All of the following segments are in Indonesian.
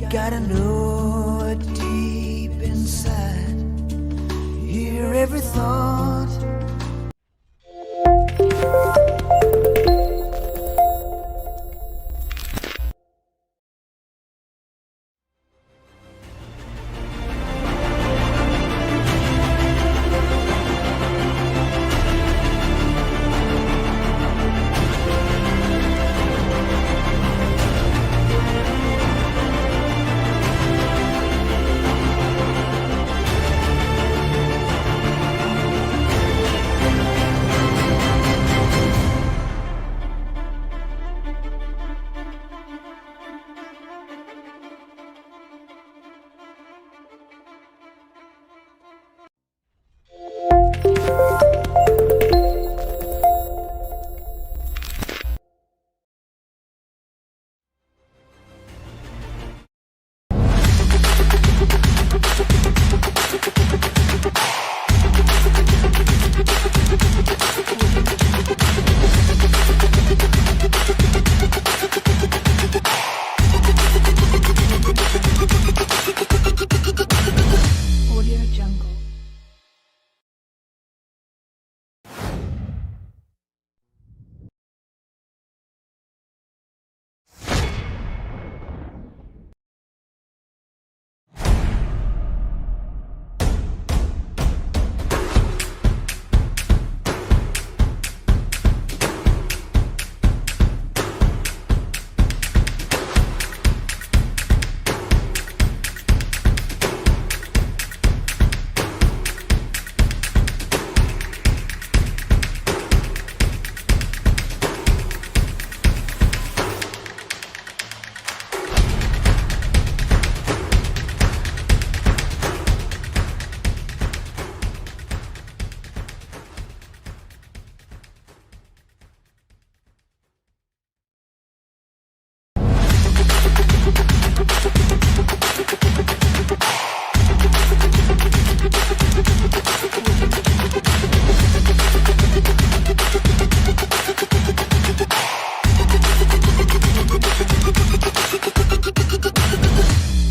gotta know it deep inside. Hear every thought. Audio Jungle.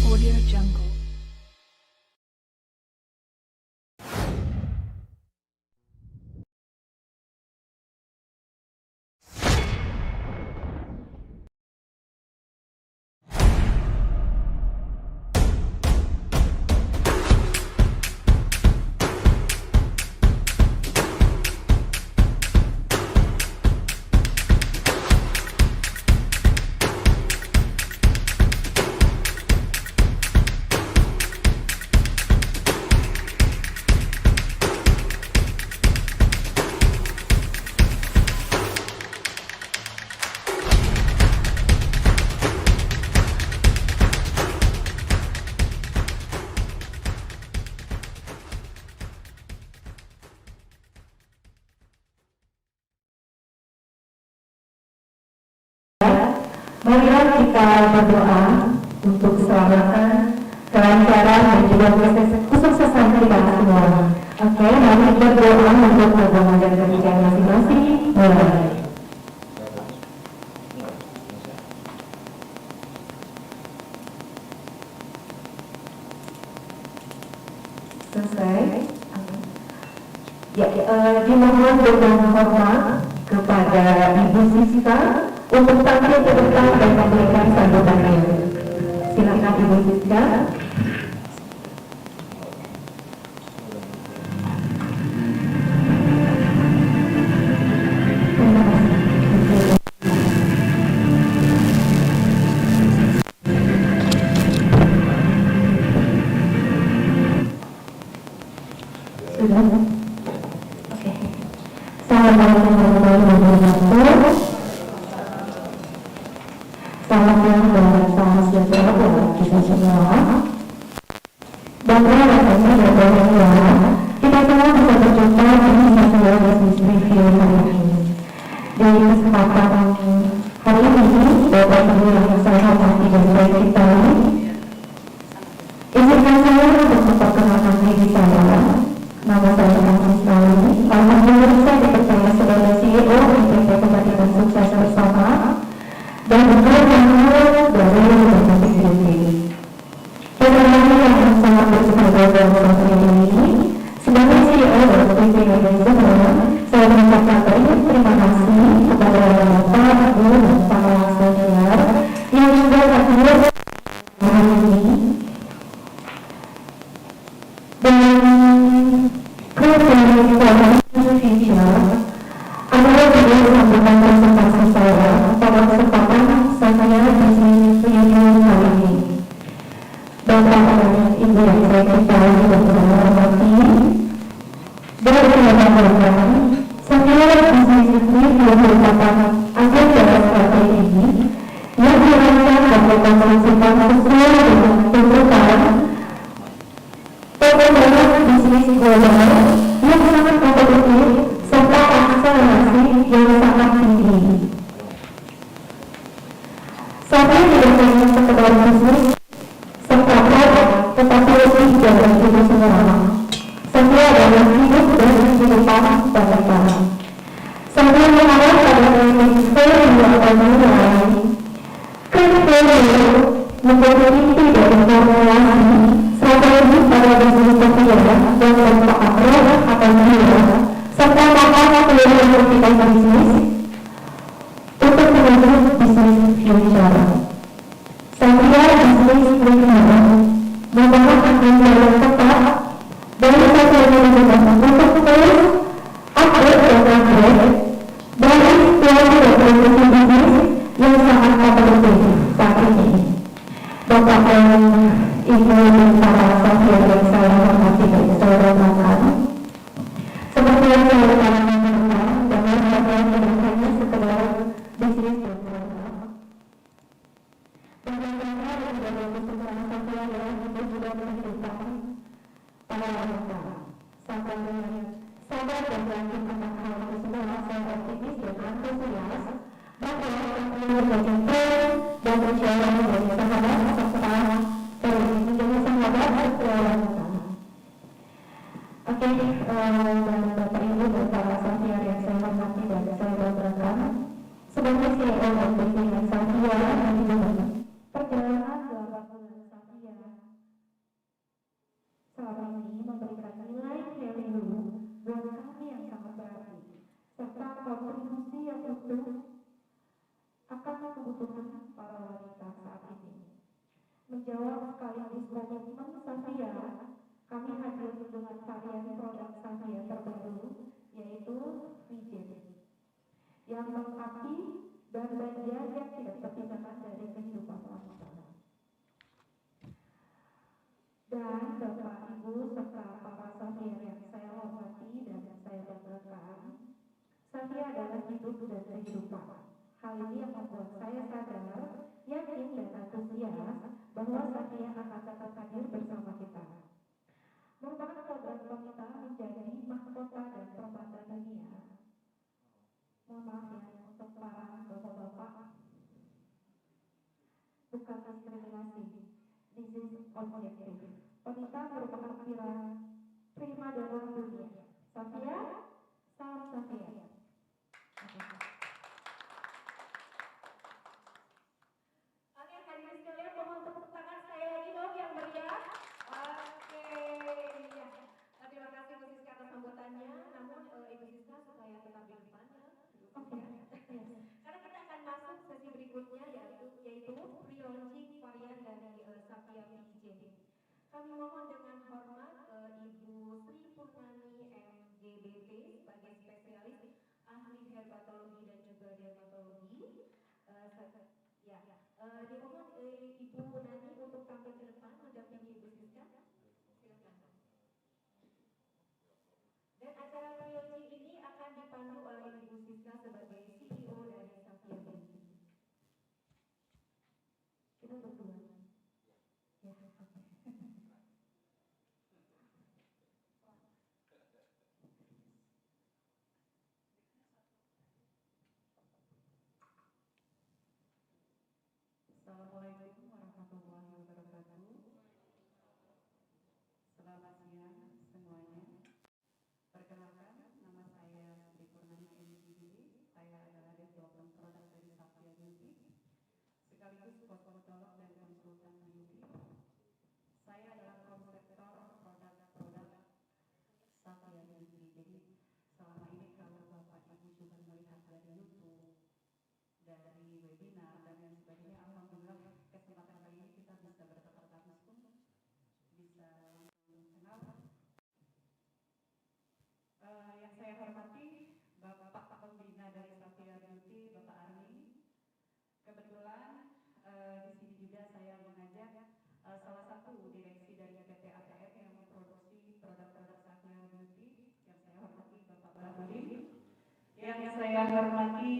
Audio Jungle. Marilah kita berdoa untuk keselamatan, kelancaran, dan juga kesuksesan kita semua. Oke, mari berdoa untuk hubungan dan pernikahan masing-masing. Mulai. Selesai. Ya, dimohon dengan hormat kepada Ibu Siska untuk tampil ke depan dan memberikan sambutannya. Silakan Ibu Siska. Sudah. Oke. Assalamualaikum warahmatullahi wabarakatuh. Salam dan salam sejahtera buat kita semua. kedua hari ini dan kemudian future adalah juga sambutan presentasi saya pada kesempatan saya bisnis reunion kali ini. Bapak dan Ibu yang saya cintai dan saya hormati, dan rekan-rekan, saya bisnis ini merupakan agenda strategi yang dirancang dan dikonstruksikan sesuai dengan tuntutan pengembangan bisnis global yang sangat kompetitif serta akselerasi yang sangat tinggi. Saya tidak hanya sekedar bisnis serta produk, tetapi lebih dari itu semua. Saya adalah hidup dan kehidupan banyak orang. Saya mengharap pada minister yang akan mulai menjadi inti dari formulasi strategi pada bisnis Safia dan merupakan produk atau nilai serta makna keluar kita bisnis untuk menuju bisnis future. Safia bisnis reunion merupakan agenda yang tepat dari Safia Reunion untuk terus upgrade dan upgrade dari situasi dan kondisi bisnis yang sangat kompetitif saat ini. Bapak dan Ibu dan para Safia yang saya hormati dan saya banggakan, seperti yang saya katakan, jangan sampai tidak hanya sekedar bisnis dan produk. Bagaimana dengan kesempatan Safia yang hidup juga kehidupan para wanita. Sampai sabar dan yakin akan hal itu semua, saya optimis dan antusias bahwa Safia berjaya dan berjaya menjadi sahabat serta terus menjadi sahabat setelah wanita. Oke, dan Bapak Ibu dan para Safia yang saya hormati dan saya banggakan, sebagai CEO dan pimpinan Safia yang hidup perjalanan 8 bulan Safia saat ini memberikan nilai value buat kami yang sangat berarti serta kontribusi yang utuh akan kebutuhan para wanita saat ini. Menjawab sekaligus komitmen Safia, kami hadir dengan varian produk Safia terbaru, yaitu Vijen, yang melengkapi dan bagian yang tidak terpisahkan dari kehidupan wanita. Dan Bapak, Ibu, serta para Safia yang saya hormati dan saya banggakan, Safia adalah hidup dan kehidupan. Hal ini yang membuat saya sadar, yakin dan antusias bahwa Safia akan tetap hadir bersama kita. Merupakan program kita menjadi mahkota dan permata dunia. Mohon maaf ya untuk para bapak-bapak, bukan diskriminasi, this is objektif. Wanita merupakan prima donna dunia. Safia, salam Safia. Oke, hadirin sekalian, mohon tepuk tangan sekali lagi dong yang meriah. Oke, iya. Terima kasih Bu Siska atas sambutannya. Namun Ibu Siska supaya tetap di depan ya. Oke. Karena kita akan masuk sesi berikutnya yaitu pre-launching varian dari Safia Vijen. Kami mohon dengan hormat Ibu Sri Purnani MGBT sebagai spesialis ahli herbatologi dan juga dermatologi. Dimohon Ibu Purnani untuk tampil ke depan mendampingi Ibu Siska. Silakan. Dan acara pre-launching ini akan dipandu oleh Ibu Siska sebagai CEO dari Safia Vijen. Kita berdua. Ya, oke. Assalamualaikum warahmatullahi wabarakatuh. Selamat siang semuanya. Perkenalkan, nama saya Sri Purnani MGBT. Saya adalah development produk dari Safia Beauty, sekaligus kosmetolog dan konsultan beauty. Saya adalah konseptor produk-produk Safia Beauty. Jadi selama ini kalau Bapak Ibu juga melihat dari YouTube, dari webinar dan lain sebagainya, alhamdulillah kesempatan Yang saya hormati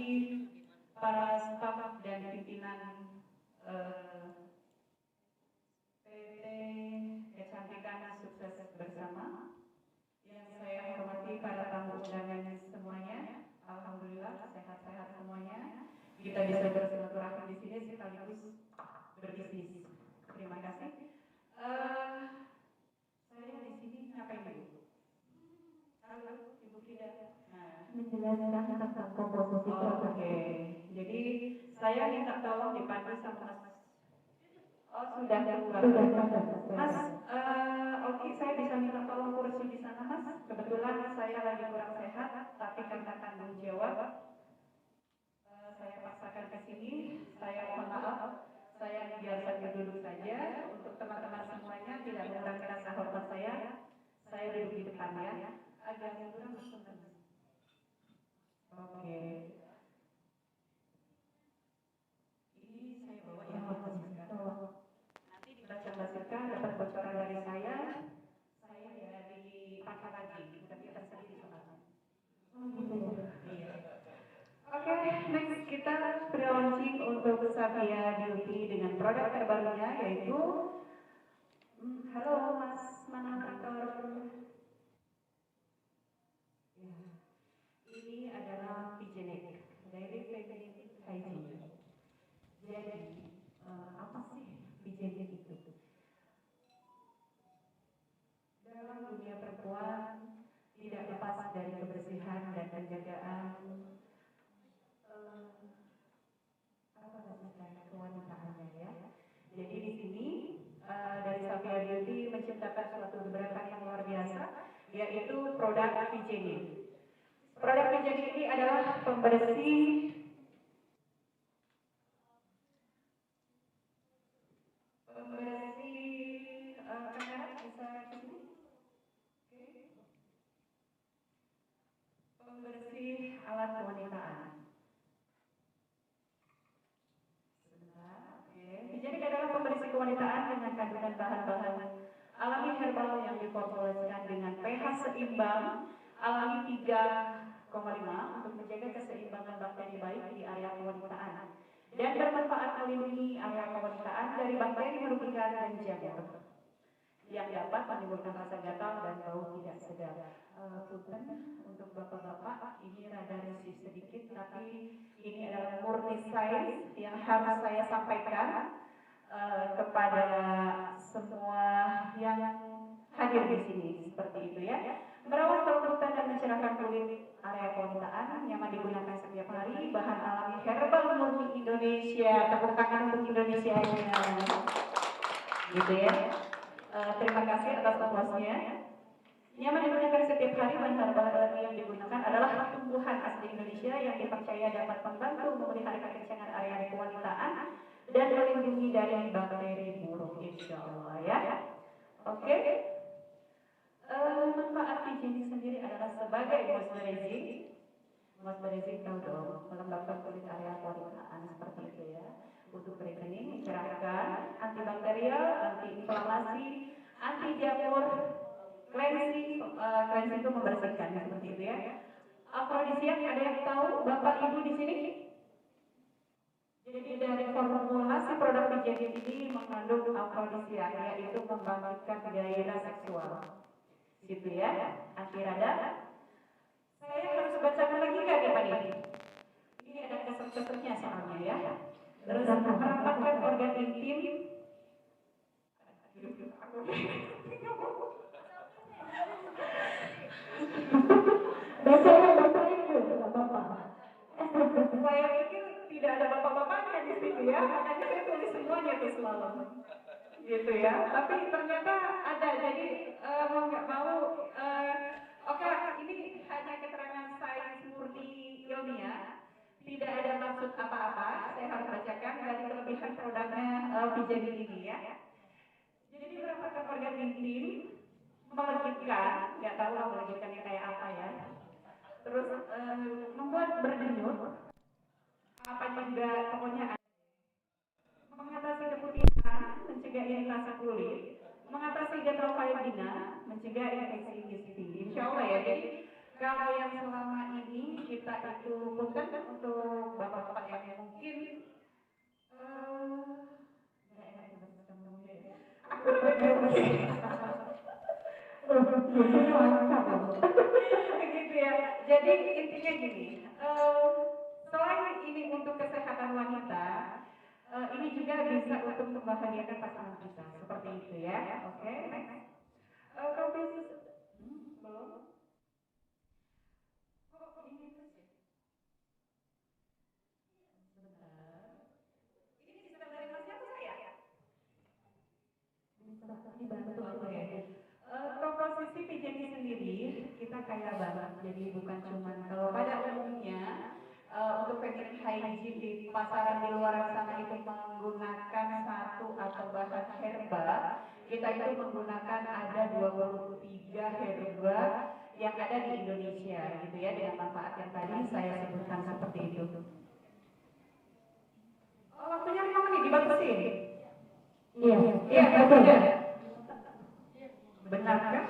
para staf dan pimpinan PT Kecantikan Sukses Bersama. Yang saya hormati para tamu undangan semuanya. Alhamdulillah sehat-sehat semuanya. Kita bisa bersilaturahmi di sini sekaligus berbisnis. Terima kasih. Saya di sini ngapain dulu? Halo, Ibu Frida. Menjelaskan tentang komposisi produk. Oke. Jadi saya minta tolong dipandu sama Mas. Oh sudah keluar. Mas, oke, saya bisa minta tolong kursi di sana Mas. Kebetulan saya lagi kurang sehat, tapi karena tanggung jawab, saya paksakan ke sini. Saya mohon maaf. Saya biasa duduk saja. Untuk teman-teman semuanya tidak mengurangi rasa hormat saya duduk di depan ya. Agak kurang teman. Oke. Ini saya bawa yang nanti dibaca-bacakan dapat bocoran dari saya ya dipakai lagi, tapi terserah di sana. Iya. Oke, next kita pre-launching untuk Savia Beauty dengan produk terbarunya yaitu halo Mas Manapraktor. Ya. Ini adalah Pigenet, Direct Feminine Hygiene. Jadi, apa sih Pigenet itu? Dalam dunia perempuan tidak lepas dari kebersihan dan penjagaan kewanitaannya ya. Jadi di sini dari Savia Beauty menciptakan suatu gebrakan yang luar biasa, yaitu produk Pigenet. Produk Pigenet ini adalah pembersih kamera bisa ke sini. Oke. Pembersih alat kewanitaan. Jadi adalah pembersih kewanitaan dengan kandungan bahan-bahan alami herbal yang diformulasikan dengan pH seimbang alami 3,5 untuk menjaga keseimbangan bakteri baik di area kewanitaan dan bermanfaat melindungi area kewanitaan dari bakteri merugikan dan jamur yang dapat menimbulkan rasa gatal dan bau tidak sedap. Punten untuk bapak-bapak, ini rada risih sedikit, tapi ini adalah murni size yang harus saya sampaikan kepada semua yang hadir di sini, seperti itu ya. Merawat kelembutan dan mencerahkan kulit area kewanitaan, nyaman digunakan setiap hari, bahan alami herbal murni Indonesia, tepuk tangan untuk Indonesia gitu ya. Terima kasih atas puasnya. Nyaman digunakan setiap hari, bahan herbal yang digunakan adalah tumbuhan asli Indonesia yang dipercaya dapat membantu memelihara kekencangan area kewanitaan dan melindungi dari bakteri buruk, insya Allah ya. Oke. Manfaat Pigenet sendiri adalah sebagai moisturizing. Moisturizing tahu dong, melembabkan kulit area kewanitaan seperti itu ya. Untuk brightening, mencerahkan, antibakterial, anti-inflamasi, anti jamur, cleansing, cleansing itu membersihkan seperti itu ya. Afrodisiak, ada yang tahu Bapak Ibu di sini? Jadi dari formulasi produk Pigenet ini mengandung afrodisiak, yaitu membangkitkan gairah seksual. Gitu ya, anti radang. Saya harus bacakan lagi nggak di Pak ini? Ini ada keset-kesetnya soalnya ya. Terus merapatkan organ intim. Saya pikir tidak ada bapak-bapaknya di sini ya, makanya saya tulis semuanya tuh semalam. Gitu ya, tapi ternyata ada, jadi mau nggak mau, oke, ini hanya keterangan sains murni ilmiah, tidak ada maksud apa-apa, saya harus bacakan dari kelebihan produknya Pigenet ini ya. Jadi merapatkan organ intim, melejitkan, nggak tahu lah melejitkannya kayak apa ya. Terus membuat berdenyut, apa juga pokoknya ada. Mengatasi keputihan, mencegah iritasi kulit, mengatasi gatal vagina, mencegah infeksi histri. Insya Allah ya. Jadi kalau yang selama ini ini kita itu punten untuk bapak-bapak yang mungkin nggak enak ya bahasa kamu ya. Aku gitu ya. Jadi intinya gini, selain ini untuk kesehatan wanita, ini juga bisa untuk membahagiakan pasangan kita, seperti itu ya. Oke, next. Profesi belum? Oh, ini terus ya? Sebentar. Ini bisa dari Mas siapa saya? Dibantu. Oke. Komposisi PJJ sendiri kita kaya banget, jadi bukan cuma kalau pada umumnya untuk feminine hygiene di pasaran di luar sana itu menggunakan satu atau bahan herba, kita itu menggunakan ada 23 herba yang ada di Indonesia gitu ya, dengan manfaat yang tadi saya sebutkan seperti itu. Oh, waktunya 5 menit dibatasin. Iya. Iya, betul. Benar kan?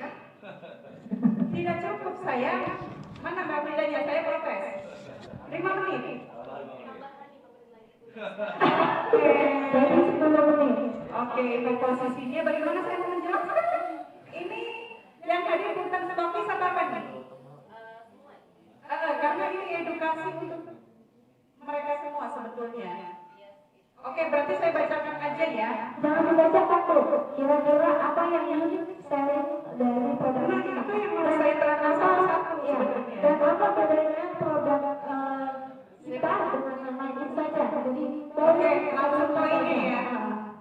Tidak cukup saya. Mana Mbak Frida-nya? Saya protes. 5 menit. Oke. Jadi 10 menit. Oke, komposisinya bagaimana saya mau menjelaskan? Ini yang hadir bukan stokis atau apa nih? Karena ini edukasi untuk mereka semua sebetulnya. Oke, berarti saya bacakan aja ya. Jangan dibaca satu. Kira-kira apa yang ingin selling dari produk Nah, ini? itu yang harus saya terangkan satu-satu Ya. sebetulnya. Dan apa bedanya produk kita dengan yang lain saja? Jadi Oke, langsung poinnya ya.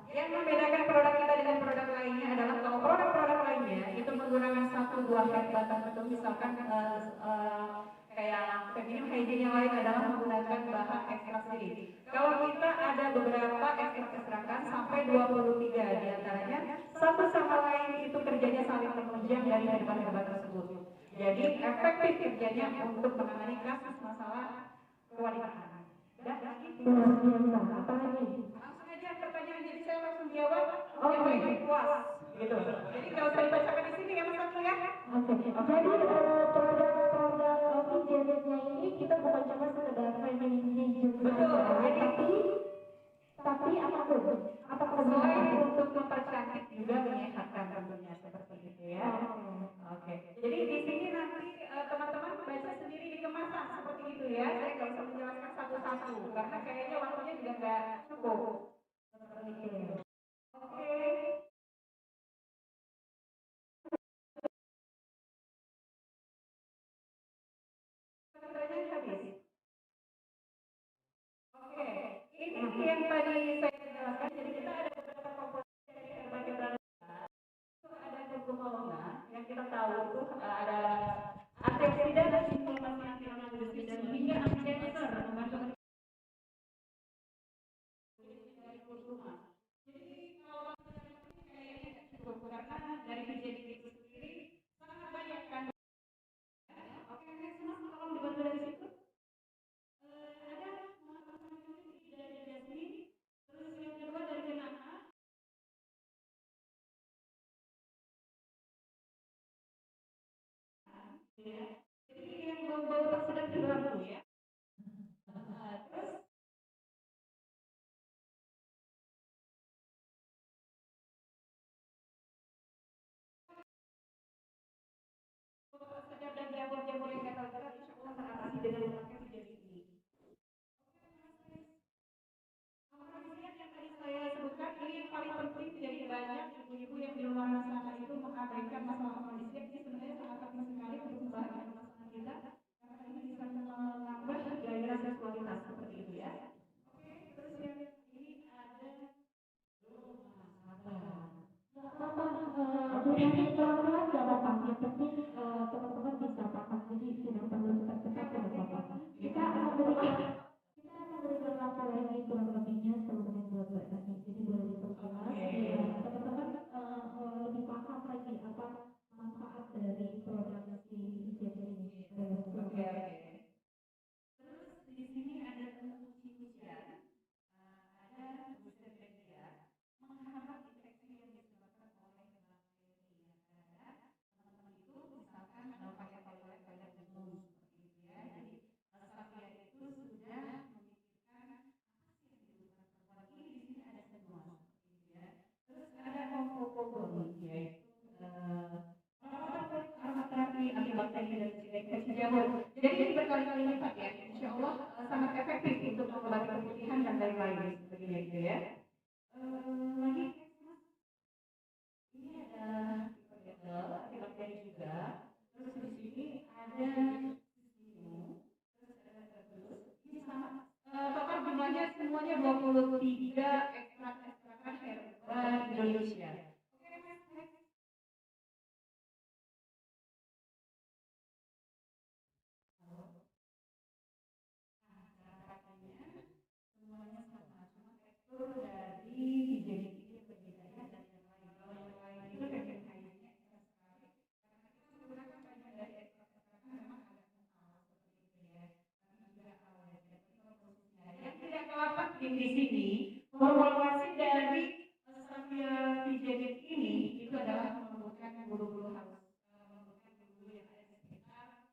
Yang membedakan produk kita dengan produk lainnya adalah kalau produk-produk lainnya itu menggunakan satu dua herba tertentu, misalkan kayak feminine hygiene yang lain adalah menggunakan bahan ekstrak sirih. Kalau kita ada beberapa ekstrak-ekstrakan sampai 23 diantaranya, satu sama lain itu kerjanya saling menunjang dari herba-herba tersebut. Jadi efektif kerjanya untuk menangani kasus masalah kewanitaan. Dan gitu. apa lagi? Langsung aja pertanyaan, jadi saya langsung jawab. Oh, yang oke. baik puas gitu. Jadi nggak usah dibacakan di sini ya Mas Abdul ya. Oke. Jadi produk-produk PJJ-nya ini kita bukan cuma sekedar feminine hygiene Betul. saja, tapi apapun. Selain untuk mempercantik juga menyehatkan tentunya seperti itu ya. Oke. Jadi di sini nanti teman-teman baca sendiri di kemasan seperti itu ya. Saya nggak usah menjelaskan satu-satu karena kayaknya waktunya juga nggak cukup. Seperti itu. Oke. Pertanyaan habis. Oke, ini yang tadi saya jelaskan. Jadi kita ada beberapa komponen dari herba-herba. Itu ada kurkuma yang kita tahu itu ada antioksidan dan inflamasi anti dan hingga anti kanker membantu dari kurkuma. Jadi kalau kayaknya cukup karena dari PJJ itu sendiri sangat banyak kan. Oke, semua tolong dibantu dari situ. Ada dari Jasmine, terus yang kedua dari Renata. Ya. Jadi yang bau-bau tak sedap diganggu ya. Terus sedap dan jamur-jamur yang gatal-gatal insya Allah teratasi dengan memakai PJJ ini. Kemudian yang tadi saya sebutkan ini yang paling penting, jadi banyak ibu-ibu yang di luar sana itu mengabaikan masalah kondisi ini sebenarnya sangat penting sekali untuk membahagiakan pasangan kita karena ini bisa Indonesia. Semuanya sama, cuma tekstur dari hijau ini berbeda ya dari yang lain. Kalau yang lain itu kacang kayunya keras sekali, karena kita menggunakan bagian dari ekstrak memang agak kental seperti itu ya. Tapi juga awet. Jadi kalau prosesnya yang tidak kalah penting di sini, formulasi dari Savia Fijelit ini itu adalah melembutkan bulu-bulu halus, melembutkan bulu-bulu yang ada di sekitar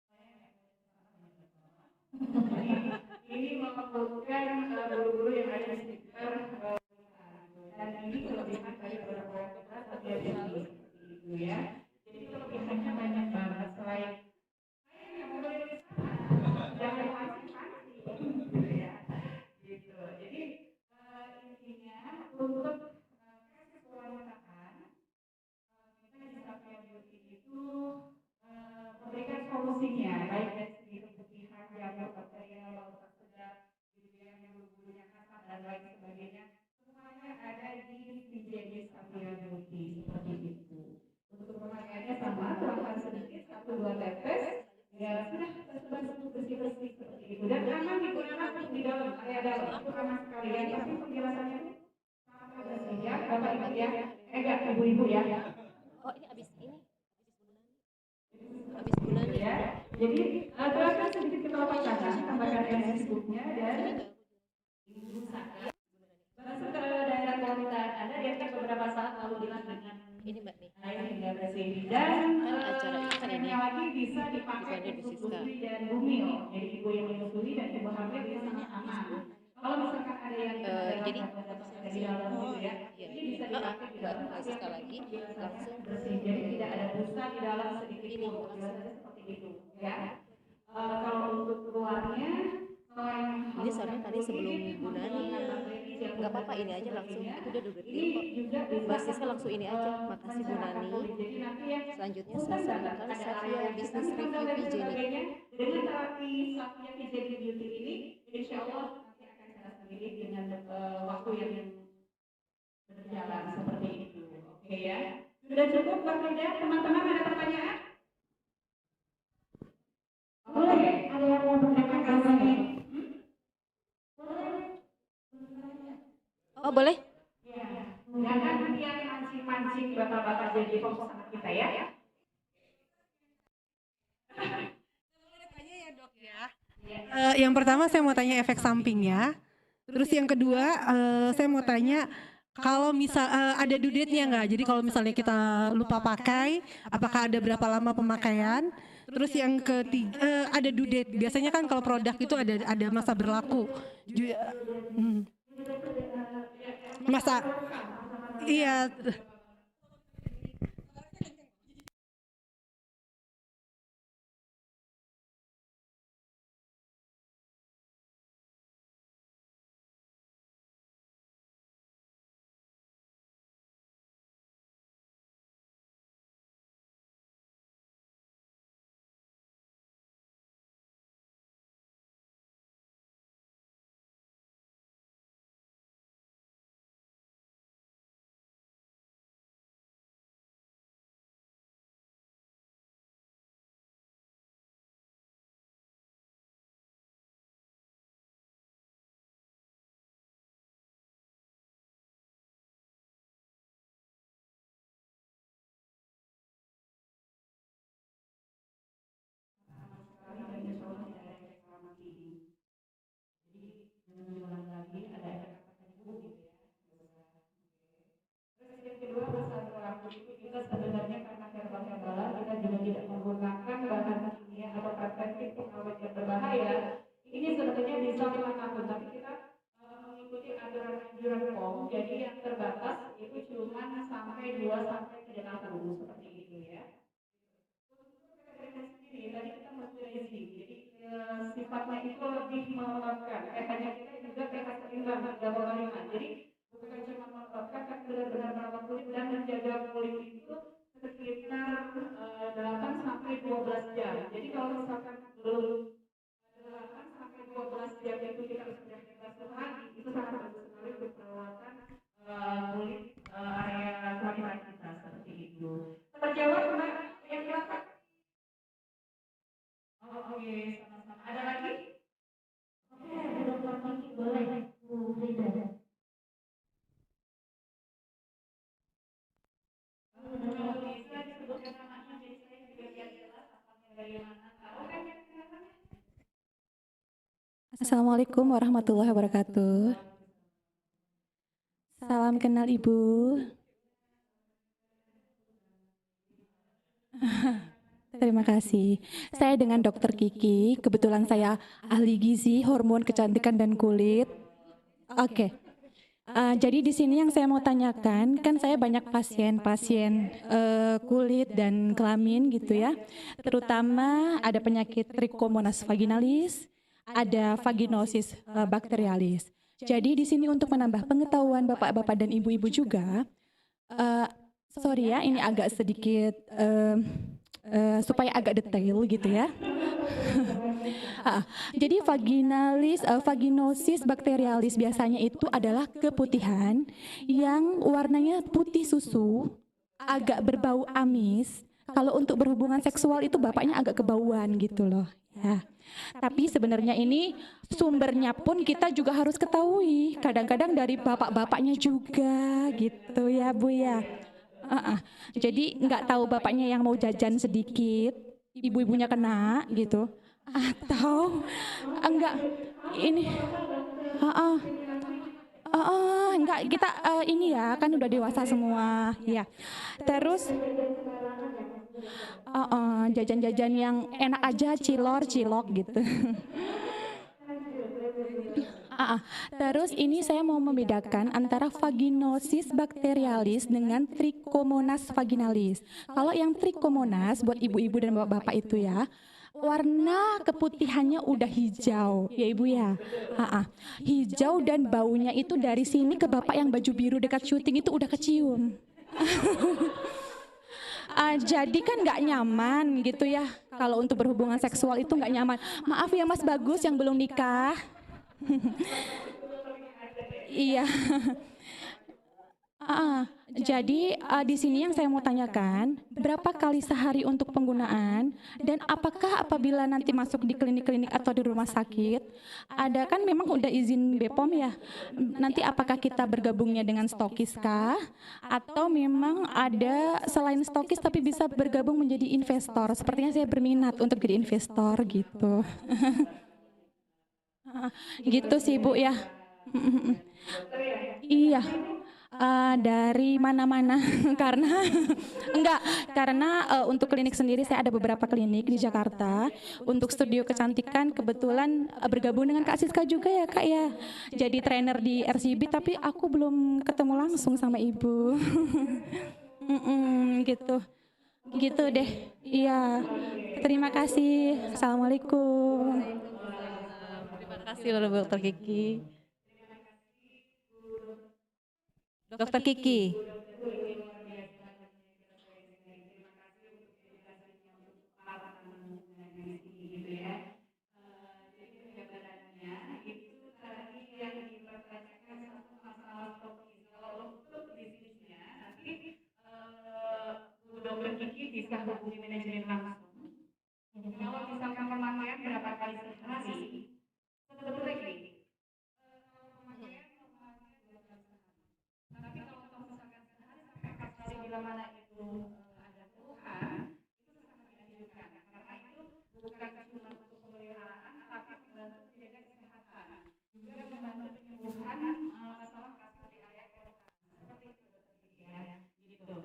saya. Jadi ini melembutkan bulu-bulu yang ada di sekitar dan ini kelebihan dari beberapa kita Savia Fijelit seperti itu ya. Jadi kelebihannya banyak banget selain saya nggak boleh di sana, jangan pancing-pancing gitu ya. Gitu. Jadi intinya untuk kasus kewangian kita di Savia Beauty itu memberikan solusinya baik dari segi keputihan, jamur bakterial, bau tak sedap, gitu ya, yang bulu-bulunya kasar dan lain sebagainya. Semuanya ada di Fijelit Savia Beauty seperti itu. Untuk pemakaiannya sama, tuangkan sedikit 1-2 tetes, ya sudah basuh bersih-bersih seperti itu. Dan aman digunakan di dalam area dalam itu aman sekali ya. Tapi penjelasannya itu sangat bersih ya, Bapak Ibu ya, enggak ibu-ibu ya. Oh ini abis bulan Ya. Jadi gerakan sedikit ke telapak tangan, tambahkan air secukupnya dan basuh ke daerah kewangian Anda diamkan beberapa saat lalu bilas dengan ini mbak nih air hingga bersih. Dan acara ini caranya lagi bisa dipakai di untuk Siska. busui dan bumil. Jadi ibu yang menyusui dan ibu hamil itu sangat aman. Kalau misalkan ada yang jadi di dalam gitu ya, iya ini bisa dipakai di dalam mbak Siska lagi langsung bersih. Jadi tidak ada busa di dalam sedikit ini pun. Biasanya seperti itu ya. Kalau untuk keluarnya ini soalnya tadi sebelum Bu Nani nggak apa-apa ini aja langsung itu udah berarti kok Mbak Siska langsung ini aja. Makasih Bu Nani. Selanjutnya saya sarankan Savia Business Review Fijelit. Dengan terapi Savia Fijelit Beauty ini, insya Allah nanti akan jelas sendiri dengan waktu yang berjalan seperti itu. Oke ya. Sudah cukup Mbak Frida? Teman-teman ada pertanyaan? Boleh. Ada yang mau bertanya? Oh boleh? Ya. Jangan nanti yang mancing-mancing bapak-bapak jadi fokus sama kita ya. Yang pertama saya mau tanya efek sampingnya. Terus yang kedua saya mau tanya kalau misal ada due date-nya nggak? Jadi kalau misalnya kita lupa pakai, apakah ada berapa lama pemakaian? Terus yang ketiga ada due date. Biasanya kan kalau produk itu ada masa berlaku. Masa iya. Kita sebenarnya karena herbal-herbalan kita juga tidak menggunakan bahan kimia atau preventif pengawet yang berbahaya. Ini sebenarnya bisa 5 tahun, tapi kita mengikuti aturan-anjuran POM. Jadi yang terbatas itu cuma sampai 2-3 tahun seperti itu ya. Sendiri tadi kita mengkritisi, jadi sifatnya itu lebih melembabkan. pH-nya kita juga pH seimbang 3,5. Jadi bukan cuma melembabkan, tapi benar-benar merawat kulit dan menjaga kulit itu sekitar 8-12 jam. Jadi kalau misalkan belum 8-12 jam itu kita sudah bebas lagi, itu sangat bagus sekali untuk perawatan kulit Assalamualaikum warahmatullahi wabarakatuh. Salam kenal Ibu. Terima kasih. Saya dengan Dokter Kiki. Kebetulan saya ahli gizi, hormon, kecantikan dan kulit. Oke. Jadi di sini yang saya mau tanyakan, kan saya banyak pasien kulit dan kelamin gitu ya. Terutama ada penyakit Trichomonas vaginalis, ada vaginosis bakterialis. Jadi di sini untuk menambah pengetahuan bapak-bapak dan ibu-ibu juga, sorry ya, ini agak sedikit supaya agak detail gitu ya. Jadi vaginosis bakterialis biasanya itu adalah keputihan yang warnanya putih susu, agak berbau amis. Kalau untuk berhubungan seksual itu bapaknya agak kebauan gitu loh. Ya. Tapi sebenarnya ini sumbernya pun kita juga harus ketahui. Kadang-kadang dari bapak-bapaknya juga gitu ya Bu ya. Jadi nggak tahu bapaknya yang mau jajan sedikit, ibu-ibunya kena gitu. Atau enggak ini enggak kita ini ya kan udah dewasa semua ya. Terus jajan-jajan yang enak aja, cilok gitu. Terus ini saya mau membedakan antara vaginosis bakterialis dengan Trichomonas vaginalis. Kalau yang Trichomonas buat ibu-ibu dan bapak-bapak itu ya, warna keputihannya udah hijau, ya Ibu ya. Hijau dan baunya itu dari sini ke bapak yang baju biru dekat syuting itu udah kecium. Jadi kan nggak nyaman gitu ya. Kalau untuk berhubungan seksual itu nggak nyaman. Maaf ya Mas Bagus yang belum nikah. Iya. Jadi di sini yang saya mau tanyakan, berapa kali sehari untuk penggunaan dan apakah apabila nanti masuk di klinik-klinik atau di rumah sakit, ada kan memang udah izin BPOM ya, nanti apakah kita bergabungnya dengan stokis kah? Atau memang ada selain stokis tapi bisa bergabung menjadi investor, sepertinya saya berminat untuk jadi investor gitu. Gitu sih Bu ya. Iya. Dari mana-mana karena untuk klinik sendiri saya ada beberapa klinik di Jakarta. Untuk studio kecantikan kebetulan bergabung dengan Kak Siska juga ya Kak ya. Jadi trainer di RCB tapi aku belum ketemu langsung sama Ibu. Gitu deh. Iya. Terima kasih. Assalamualaikum. Terima kasih loh Dokter Kiki. Dokter Kiki. Dokter Kiki bisa hubungi manajemen langsung. Kalau misalkan pemakaian berapa kali sehari, sebetulnya gini. Tapi kalau misalkan sehari sampai 4 kali bila mana itu ada keluhan, itu sangat dianjurkan. Karena itu bukan cuma untuk pemeliharaan, tapi membantu menjaga kesehatan. Juga membantu penyembuhan masalah kasus di area korotan. Seperti itu Dokter Kiki ya. Gitu.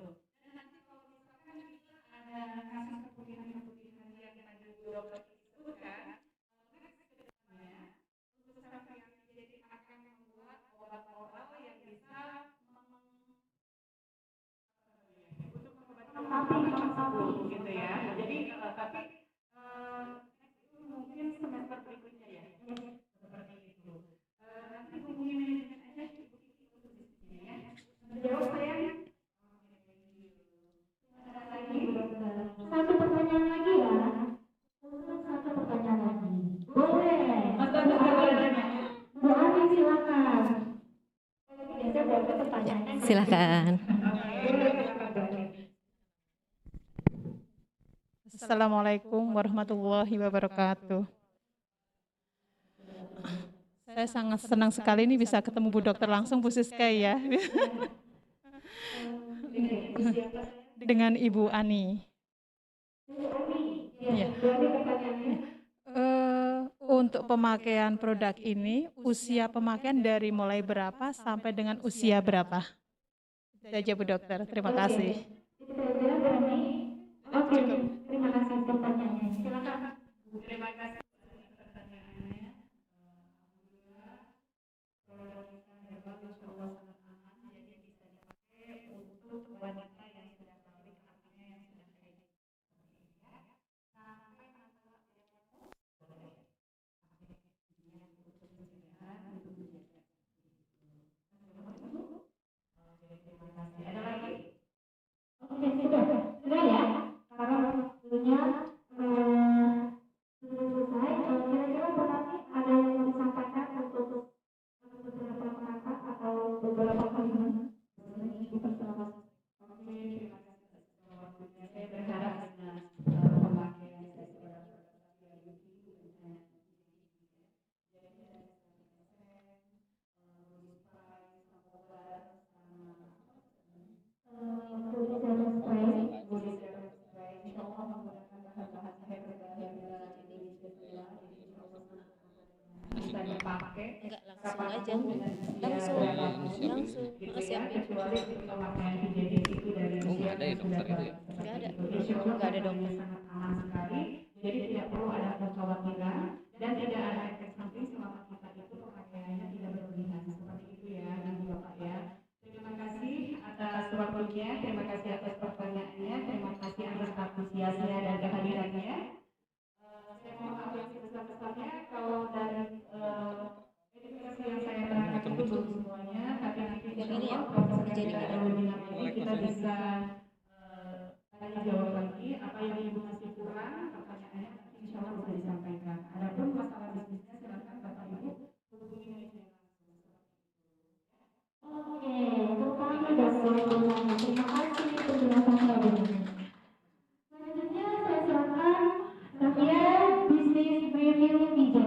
Dan nanti kalau misalkan kita ada kasus keputihan-keputihan yang tadi Dokter Kiki sebutkan, untuk sampai yang jadi akan membuat obat oral yang bisa untuk mengobati tersebut gitu ya. Jadi tapi itu mungkin semester berikutnya ya. Seperti itu. Nanti hubungi manajemen aja Ibu Kiki untuk di sini ya. Jawab saya. Satu pertanyaan lagi ya. Satu pertanyaan lagi. Boleh. Bu Ani silakan. Biasa buat pertanyaan. Silakan. Assalamualaikum warahmatullahi wabarakatuh. Saya sangat senang sekali ini bisa ketemu Bu Dokter langsung, Bu Siska ya. Dengan Ibu Ani. Iya. Untuk pemakaian produk ini, usia pemakaian dari mulai berapa sampai dengan usia berapa? Itu saja Bu Dokter, terima kasih. Itu saja Berani. Oke, terima kasih pertanyaannya. Silakan. Terima kasih atas pertanyaannya. Produk kita herbal insya Allah sangat aman, jadi bisa dipakai untuk wanita yang sudah pabrik, artinya yang sudah kredit. Sampai masalah terima kasih. Ada lagi? Oke, sudah ya. Karena waktunya sudah selesai. Kira-kira berarti ada yang mau disampaikan untuk beberapa perangkat atau beberapa kalimat? Oke, terima kasih atas waktunya. Saya berharap dengan pemakaian saya bisa dipakai Enggak, langsung aja. Langsung. Makasih ya. kecuali pemakaian higienis itu dari nggak ada ya dokter itu ya? Nggak ada. Insya Allah Nggak ada dokter. sangat aman sekali, jadi tidak perlu ada kekhawatiran dan tidak ada efek samping selama kita itu pemakaiannya tidak berlebihan, seperti itu ya Ibu Bapak ya. Terima kasih atas waktunya, terima kasih atas pertanyaannya, terima kasih atas antusiasnya dan kehadirannya. Saya mohon maaf yang sebesar-besarnya kalau dari edukasi yang saya berikan itu belum semuanya, tapi nanti Yang ini ya, kalau jadi kita ada webinar lagi kita bisa tanya jawab lagi apa yang Ibu masih kurang, pertanyaannya nanti insya Allah bisa disampaikan. Adapun masalah bisnisnya silakan Bapak Ibu hubungi saya langsung. Oke, terutama dari terima kasih penjelasannya Berani. Selanjutnya saya silakan bagian bisnis review DJ.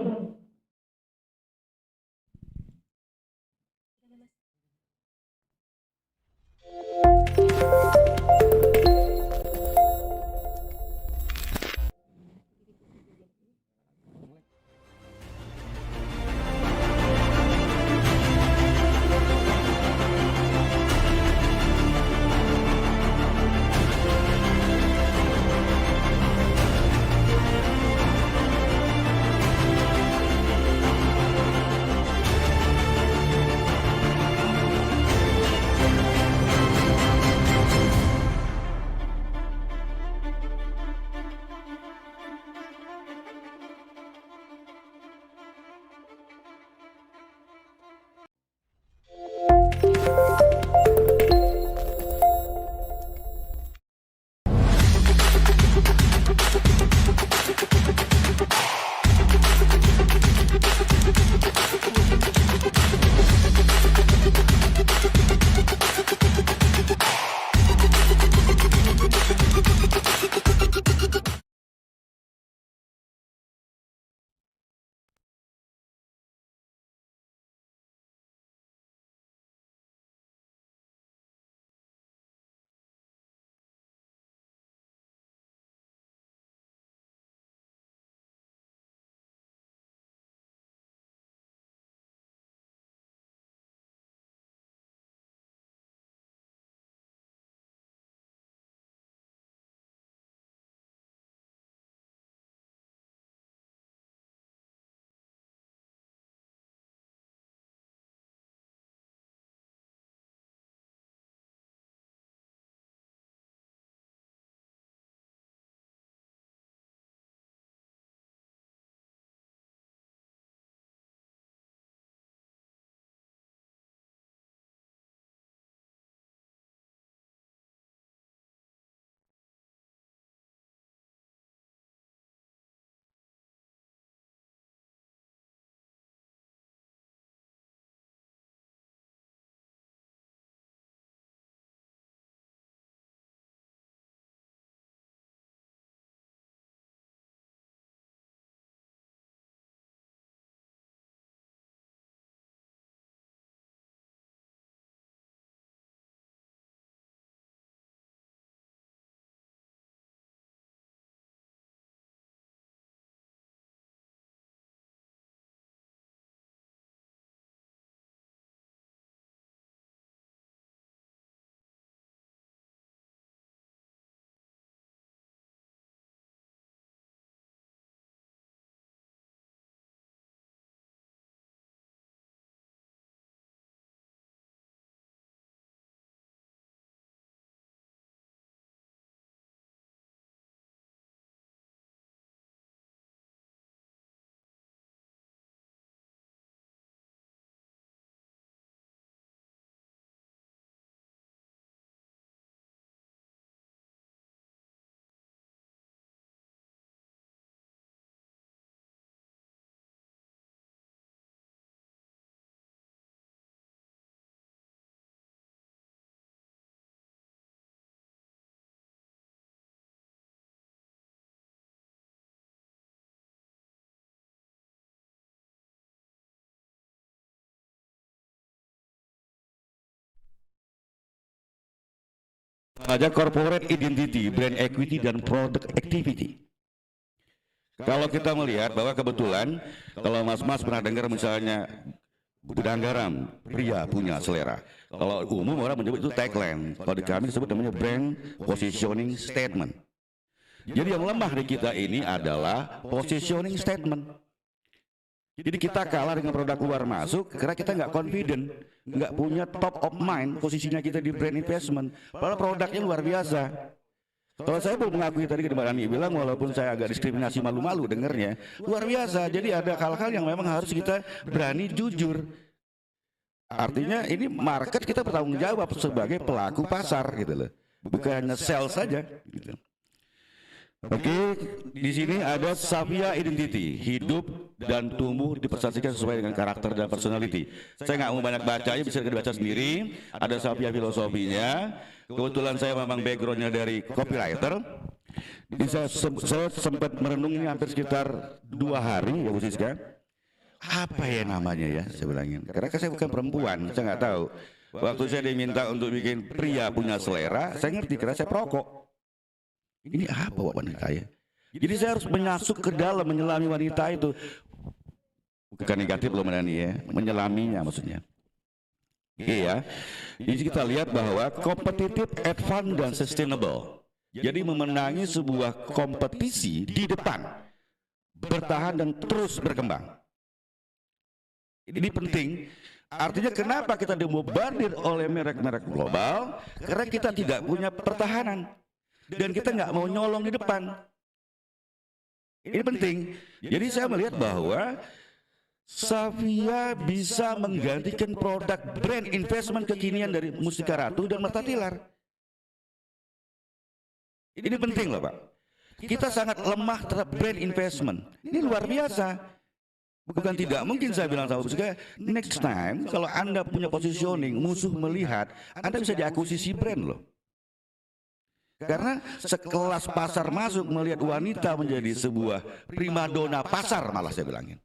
aja corporate identity, brand equity, dan product activity. Kalau kita melihat bahwa kebetulan kalau mas-mas pernah dengar misalnya gudang garam, pria punya selera. Kalau umum orang menyebut itu tagline. Kalau di kami disebut namanya brand positioning statement. Jadi yang lemah di kita ini adalah positioning statement. Jadi kita kalah dengan produk luar masuk karena kita nggak confident, nggak punya top of mind posisinya kita di brand investment. Padahal produknya luar biasa. Kalau saya mau mengakui tadi Mbak Nani bilang, walaupun saya agak diskriminasi malu-malu dengernya, luar biasa. Jadi ada hal-hal yang memang harus kita berani jujur. Artinya ini market kita bertanggung jawab sebagai pelaku pasar gitu loh, bukan hanya sales saja. Gitu. Oke, di sini ada Savia Identity, hidup dan tumbuh dipersatukan sesuai dengan karakter dan personality. Saya nggak mau banyak bacanya, bisa dibaca sendiri. Ada Savia filosofinya. Kebetulan saya memang backgroundnya dari copywriter. Jadi saya sempat merenung ini hampir sekitar 2 hari ya Bu Siska. Apa ya namanya ya, saya bilangin. Karena saya bukan perempuan, saya nggak tahu. Waktu saya diminta untuk bikin pria punya selera, saya ngerti karena saya perokok. Ini apa wanita ya? Jadi saya harus menyasuk ke dalam, menyelami wanita itu. Bukan negatif loh Menani ya, menyelaminya maksudnya. Iya, jadi kita lihat bahwa kompetitif, advance, dan sustainable. Jadi memenangi sebuah kompetisi di depan, bertahan dan terus berkembang. Ini penting. Artinya kenapa kita dibombardir oleh merek-merek global? Karena kita tidak punya pertahanan. Dan kita nggak mau nyolong di depan. Ini penting. Jadi saya melihat bahwa Savia bisa menggantikan produk brand investment kekinian dari Mustika Ratu dan Marta Tilar. Ini penting loh Pak. Kita sangat lemah terhadap brand investment. Ini luar biasa. Bukan tidak mungkin saya bilang sama Mustika, next time kalau Anda punya positioning, musuh melihat, Anda bisa diakuisisi brand loh. Karena sekelas pasar masuk melihat wanita menjadi sebuah primadona pasar, malah saya bilangin.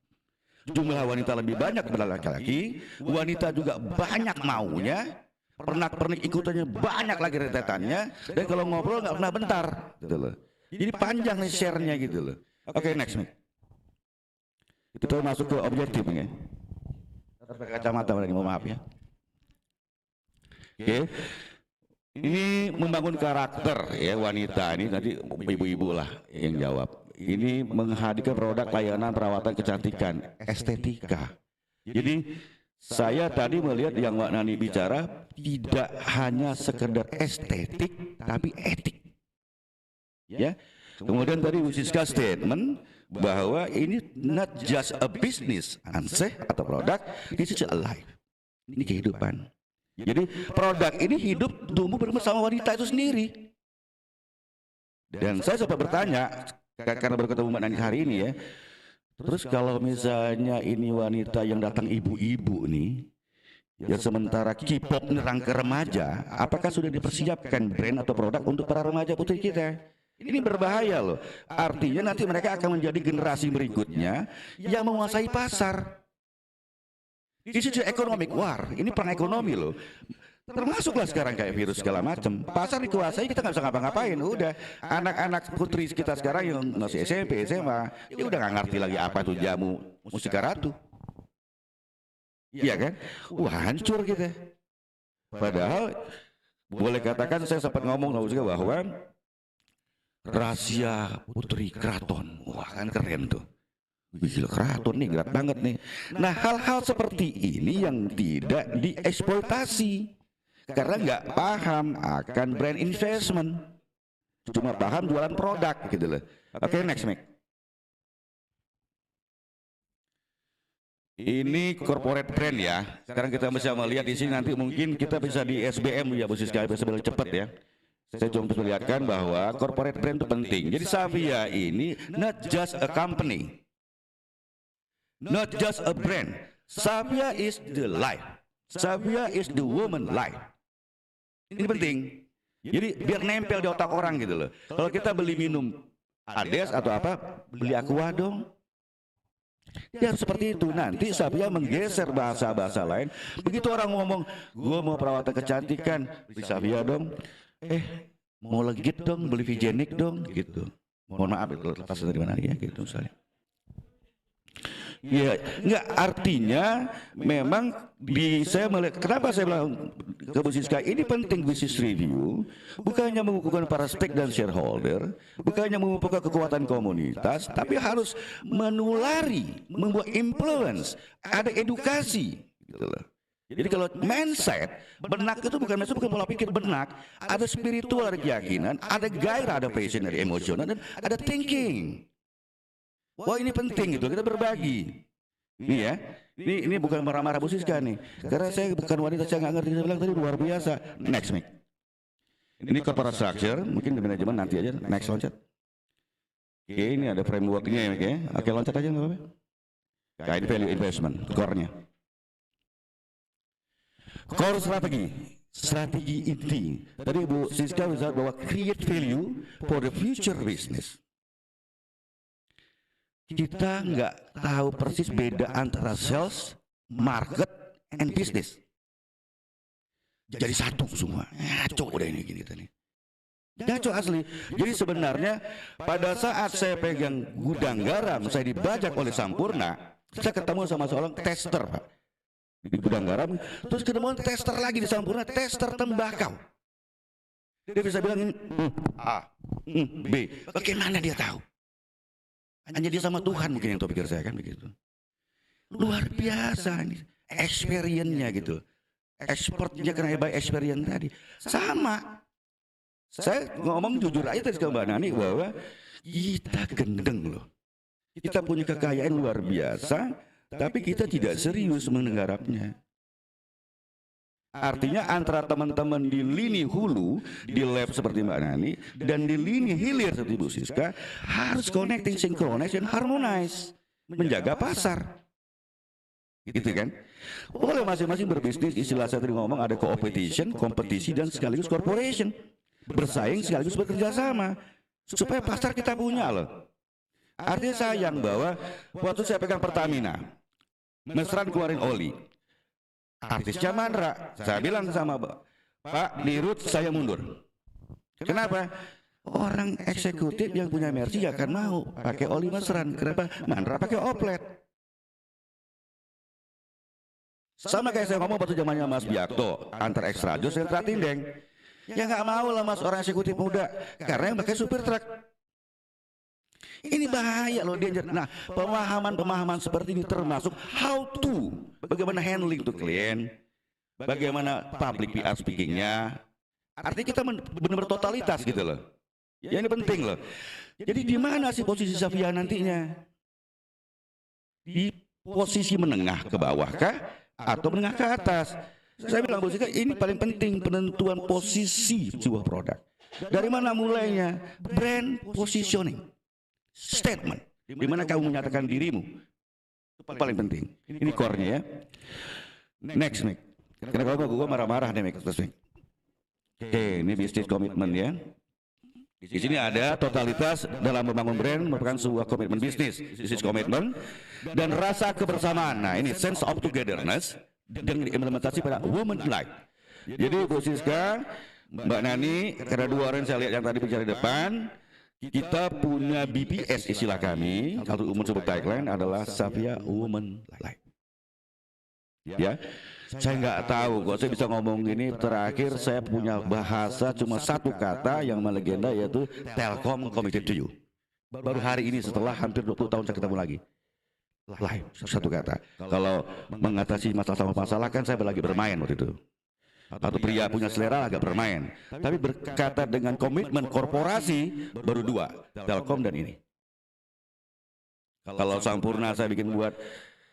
Jumlah wanita lebih banyak daripada laki-laki, wanita juga banyak maunya, pernak-pernik ikutannya banyak lagi rentetannya, dan kalau ngobrol nggak pernah bentar, gitu loh. Jadi panjang nih share-nya gitu loh. Oke, next nih. Kita masuk ke objektif nih. Pakai kacamata lagi, mohon maaf ya. Oke. Ini membangun karakter ya wanita ini, nanti ibu-ibu lah yang jawab. Ini menghadirkan produk layanan perawatan kecantikan, estetika. Jadi saya tadi melihat yang Mbak Nani bicara tidak hanya sekedar estetik tapi etik. Ya. Kemudian tadi Bu Siska statement bahwa ini not just a business, anseh atau produk, this is a life. Ini kehidupan. Jadi produk ini hidup tumbuh bersama wanita itu sendiri. Dan saya sempat bertanya, karena baru ketemu Mbak Nani hari ini ya, terus kalau misalnya ini wanita yang datang ibu-ibu nih, ya sementara K-pop nerang ke remaja, apakah sudah dipersiapkan brand atau produk untuk para remaja putri kita? Ini berbahaya loh. Artinya nanti mereka akan menjadi generasi berikutnya yang menguasai pasar. This is economic war. Ini perang ekonomi loh. Termasuklah sekarang kayak virus segala macam. Pasar dikuasai, kita nggak bisa ngapa-ngapain. Udah anak-anak putri kita sekarang yang masih SMP, SMA, ya udah nggak ngerti lagi apa itu jamu Mustika Ratu. Iya kan? Wah hancur kita. Padahal boleh katakan saya sempat ngomong juga bahwa rahasia putri keraton. Wah kan keren tuh. Gila keraton nih, berat banget nih. Nah hal-hal seperti ini yang tidak dieksploitasi karena nggak paham akan brand investment, cuma paham jualan produk gitu loh. Oke, next Mike. Ini corporate brand ya. Sekarang kita bisa melihat di sini, nanti mungkin kita bisa di SBM ya Bu Siska, bisa cepat ya. Saya cuma perlihatkan bahwa corporate brand itu penting. Jadi Savia ini not just a company, not just a brand. Savia is the life. Savia is the woman life. Ini penting. Jadi biar nempel di otak orang gitu loh. Kalau kita beli minum Ades atau apa, beli Aqua dong. Ya seperti itu. Nanti Savia menggeser bahasa-bahasa lain. Begitu orang ngomong, gue mau perawatan kecantikan, beli Savia dong. mau legit dong, beli Vigenik dong, gitu. Mohon maaf itu lepas dari mana ya, gitu misalnya. Ya, enggak, artinya memang saya melihat, kenapa saya bilang ke Bu Siska ini penting business review, bukannya mengukuhkan para stake dan shareholder, bukannya mengumpulkan kekuatan komunitas, tapi harus menulari, membuat influence, ada edukasi, gitu loh. Jadi kalau mindset, benak itu bukan pola pikir benak, ada spiritual, ada keyakinan, ada gairah, ada passion, ada emosional, dan ada thinking. Wah ini penting gitu, kita berbagi. Ini ya, ini bukan marah-marah Bu Siska nih, karena saya bukan wanita, saya nggak ngerti, saya bilang tadi luar biasa. Next Mick. Ini corporate structure, mungkin di manajemen nanti aja, next loncat. Oke, ini ada frameworknya ya Mick ya. Oke loncat aja nggak apa-apa. Kain value investment, core-nya. Core strategi inti. Tadi Bu Siska bisa bahwa create value for the future business. Kita nggak tahu persis beda antara sales, market, and business. Jadi satu semua. Ngaco udah ini gini tadi. Ngaco asli. Jadi sebenarnya pada saat saya pegang gudang garam, saya dibajak oleh Sampurna, saya ketemu sama seorang tester, Pak. Di gudang garam, terus ketemu tester lagi di Sampurna, tester tembakau. Dia bisa bilang ini A, B. Bagaimana dia tahu? Hanya dia sama Tuhan mungkin yang tahu, pikir saya kan begitu. Luar biasa ini experience-nya gitu. Expertnya kena by experience tadi. Sama. Saya ngomong jujur aja tadi ke Mbak Nani bahwa kita gendeng loh. Kita punya kekayaan luar biasa, tapi kita tidak serius menggarapnya. Artinya antara teman-teman di lini hulu, di lab seperti Mbak Nani, dan di lini hilir seperti Bu Siska, harus connecting, synchronize, dan harmonize. Menjaga pasar. Gitu kan? Boleh masing-masing berbisnis, istilah saya tadi ngomong ada competition, kompetisi, dan sekaligus corporation. Bersaing sekaligus bekerja sama. Supaya pasar kita punya loh. Artinya sayang bahwa waktu saya pegang Pertamina, mesran keluarin oli. Artisnya Mandra, saya bilang sama Pak Dirut saya mundur. Kenapa? Orang eksekutif yang punya Mercy akan mau pakai oli mesran. Kenapa? Mandra pakai oplet. Sama kayak saya ngomong waktu zamannya Mas Biakto, antar ekstra jos dan Tratindeng. Ya nggak mau lah Mas orang eksekutif muda, karena yang pakai supir truk. Ini bahaya loh, danger. Nah, pemahaman seperti ini termasuk how to, bagaimana handling to klien, bagaimana public PR speakingnya. Artinya kita benar-benar totalitas gitu loh. Ya ini penting loh. Jadi di mana sih posisi Safia nantinya? Di posisi menengah ke bawah kah? Atau menengah ke atas? Saya bilang Bu Siska, ini paling penting penentuan posisi sebuah produk. Dari mana mulainya? Brand positioning. Statement, di mana kamu menyatakan dirimu, itu paling penting. Ini core-nya ya. Next, Mick. Karena kalau gue marah-marah nih, Mick. Oke, ini bisnis komitmen ya. Di sini ada totalitas dalam membangun brand merupakan sebuah komitmen bisnis komitmen dan rasa kebersamaan. Nah, ini sense of togetherness dan implementasi pada woman life. Jadi Bu Siska, Mbak Nani, karena dua orang saya lihat yang tadi bicara di depan. Kita punya BPS istilah kami, kalau umum sebut tagline adalah Safia Woman Life. Ya, saya nggak tahu kok saya bisa ngomong ini. Terakhir saya punya bahasa cuma satu kata yang melegenda yaitu Telkom committed to you. Baru hari ini setelah hampir 20 tahun saya ketemu lagi. Life, satu kata. Kalau mengatasi masalah kan saya lagi bermain waktu itu. Atau pria punya selera agak bermain. Tapi berkata dengan komitmen korporasi baru dua, Telkom dan ini. Kalau Sampurna saya bikin buat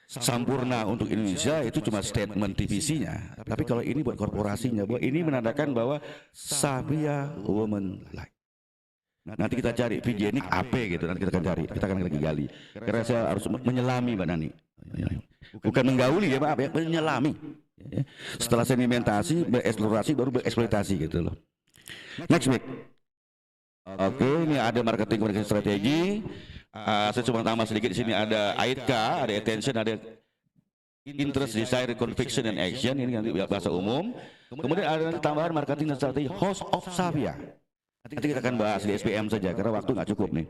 Sampurna untuk Indonesia itu cuma statement TVC-nya. Tapi kalau ini buat korporasinya, bahwa ini menandakan bahwa Safia Woman Life. Nanti kita cari Vigenik AP gitu, nanti kita akan cari, kita akan lagi gali. Karena saya harus menyelami Mbak Nani. Bukan menggauli ya maaf ya, menyelami. Setelah sedimentasi, bereksplorasi, baru bereksploitasi gitu loh. Next week. Oke, ini ada marketing strategi. Saya cuma tambah sedikit di sini ada AITK, ada attention, ada interest, desire, conviction, and action. Ini nanti bahasa umum. Kemudian ada nanti tambahan marketing dan strategi House of Savia. Nanti kita akan bahas di SPM saja karena waktu nggak cukup nih.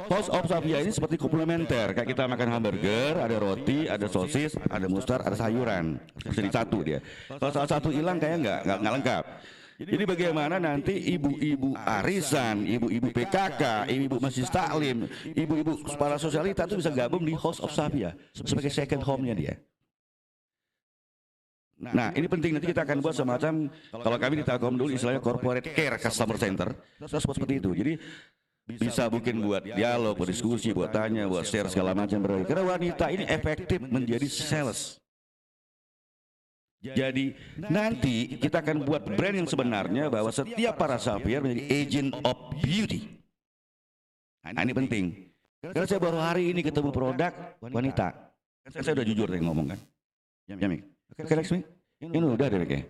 House of Savia ini seperti komplementer, kayak kita makan hamburger, ada roti, ada sosis, ada mustar, ada sayuran, jadi satu dia. Kalau salah satu hilang kayak nggak lengkap. Jadi bagaimana nanti ibu-ibu arisan, ibu-ibu PKK, ibu-ibu masjid taklim, ibu-ibu para sosialita itu bisa gabung di House of Savia sebagai second home-nya dia. Nah ini penting, nanti kita akan buat semacam, kalau kami di Telkom dulu istilahnya corporate care customer center, terus seperti itu. Jadi bisa mungkin buat dialog, buat diskusi, buat tanya, buat share segala macam. Karena wanita ini efektif menjadi sales. Jadi nanti kita akan buat brand yang sebenarnya bahwa setiap para Xavier menjadi agent of beauty. Nah ini penting. Karena saya baru hari ini ketemu produk wanita. Kan saya udah jujur tadi ngomong kan. Jamik. Oke Lex, ini udah deh kayaknya.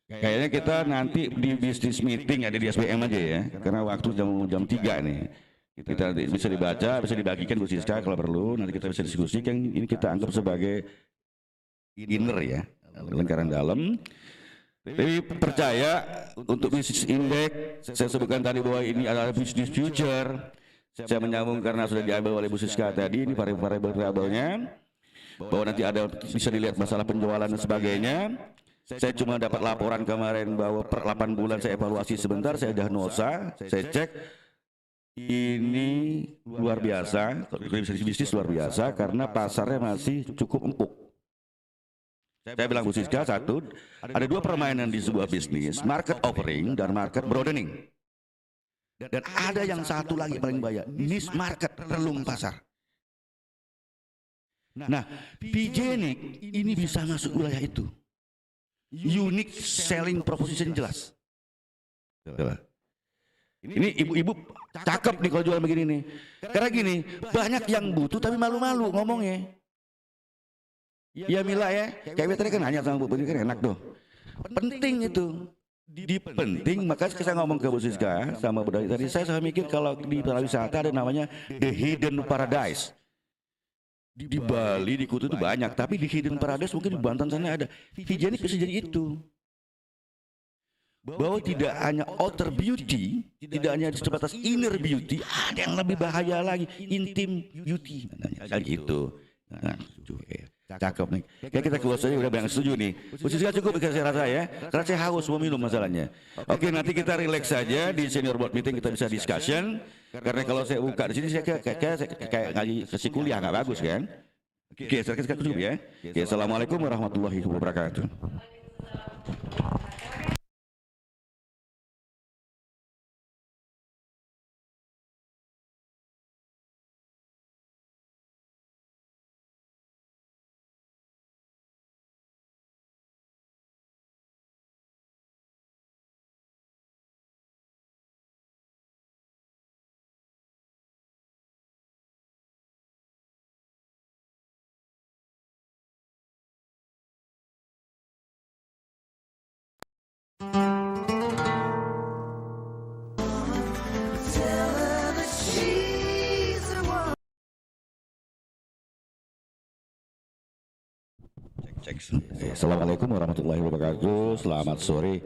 Kayaknya kita nanti di bisnis meeting ada di SPM aja ya, karena waktu jam 3 nih. Kita bisa dibaca, bisa dibagikan Bu Siska kalau perlu. Nanti kita bisa diskusikan. Ini kita anggap sebagai inner ya, lingkaran dalam. Tapi percaya untuk bisnis indeks, saya sebutkan tadi bahwa ini adalah bisnis future. Saya menyambung karena sudah diambil oleh Bu Siska tadi, ini variabel-variabelnya. Bahwa nanti ada bisa dilihat masalah penjualan dan sebagainya. Saya cuma dapat laporan kemarin bahwa per 8 bulan saya evaluasi sebentar, saya sudah nosa, saya cek ini luar biasa, bisnis luar biasa karena pasarnya masih cukup empuk. Saya bilang Bu Siska, satu, ada dua permainan di sebuah bisnis, market offering dan market broadening. Dan ada yang satu lagi paling bahaya, niche market, relung pasar. Nah, Pigenik ini bisa masuk wilayah itu. Unique selling proposition jelas. Ini ibu-ibu cakep nih kalau jual begini nih. Karena gini, banyak yang butuh tapi malu-malu ngomongnya. Ya Mila ya, kayak tadi kan nanya sama Bu Putri kan enak tuh. Penting itu. Penting, maka saya ngomong ke Bu Siska sama Bu Dali tadi, saya mikir kalau di pariwisata ada namanya The Hidden Paradise. Di Bali, di Kutu itu banyak, tapi di Hidden Paradise mungkin di Banten sana ada. Pigenik bisa jadi itu. Bahwa tidak hanya outer beauty, tidak hanya sebatas inner beauty, ada yang lebih bahaya lagi, intim beauty. Kayak gitu. Nah, cakep nih. Kayak kita keluar saja udah banyak setuju nih. Posisinya cukup saya rasa ya, karena saya haus mau minum masalahnya. Oke, nanti kita relax saja di senior board meeting, kita bisa discussion. Karena kalau saya buka di sini saya kayak ngaji sesi kuliah nggak bagus kan? Oke, saya cukup ya. Oke, assalamualaikum warahmatullahi wabarakatuh. Tell her that she's the one. Assalamualaikum warahmatullahi wabarakatuh. Selamat sore.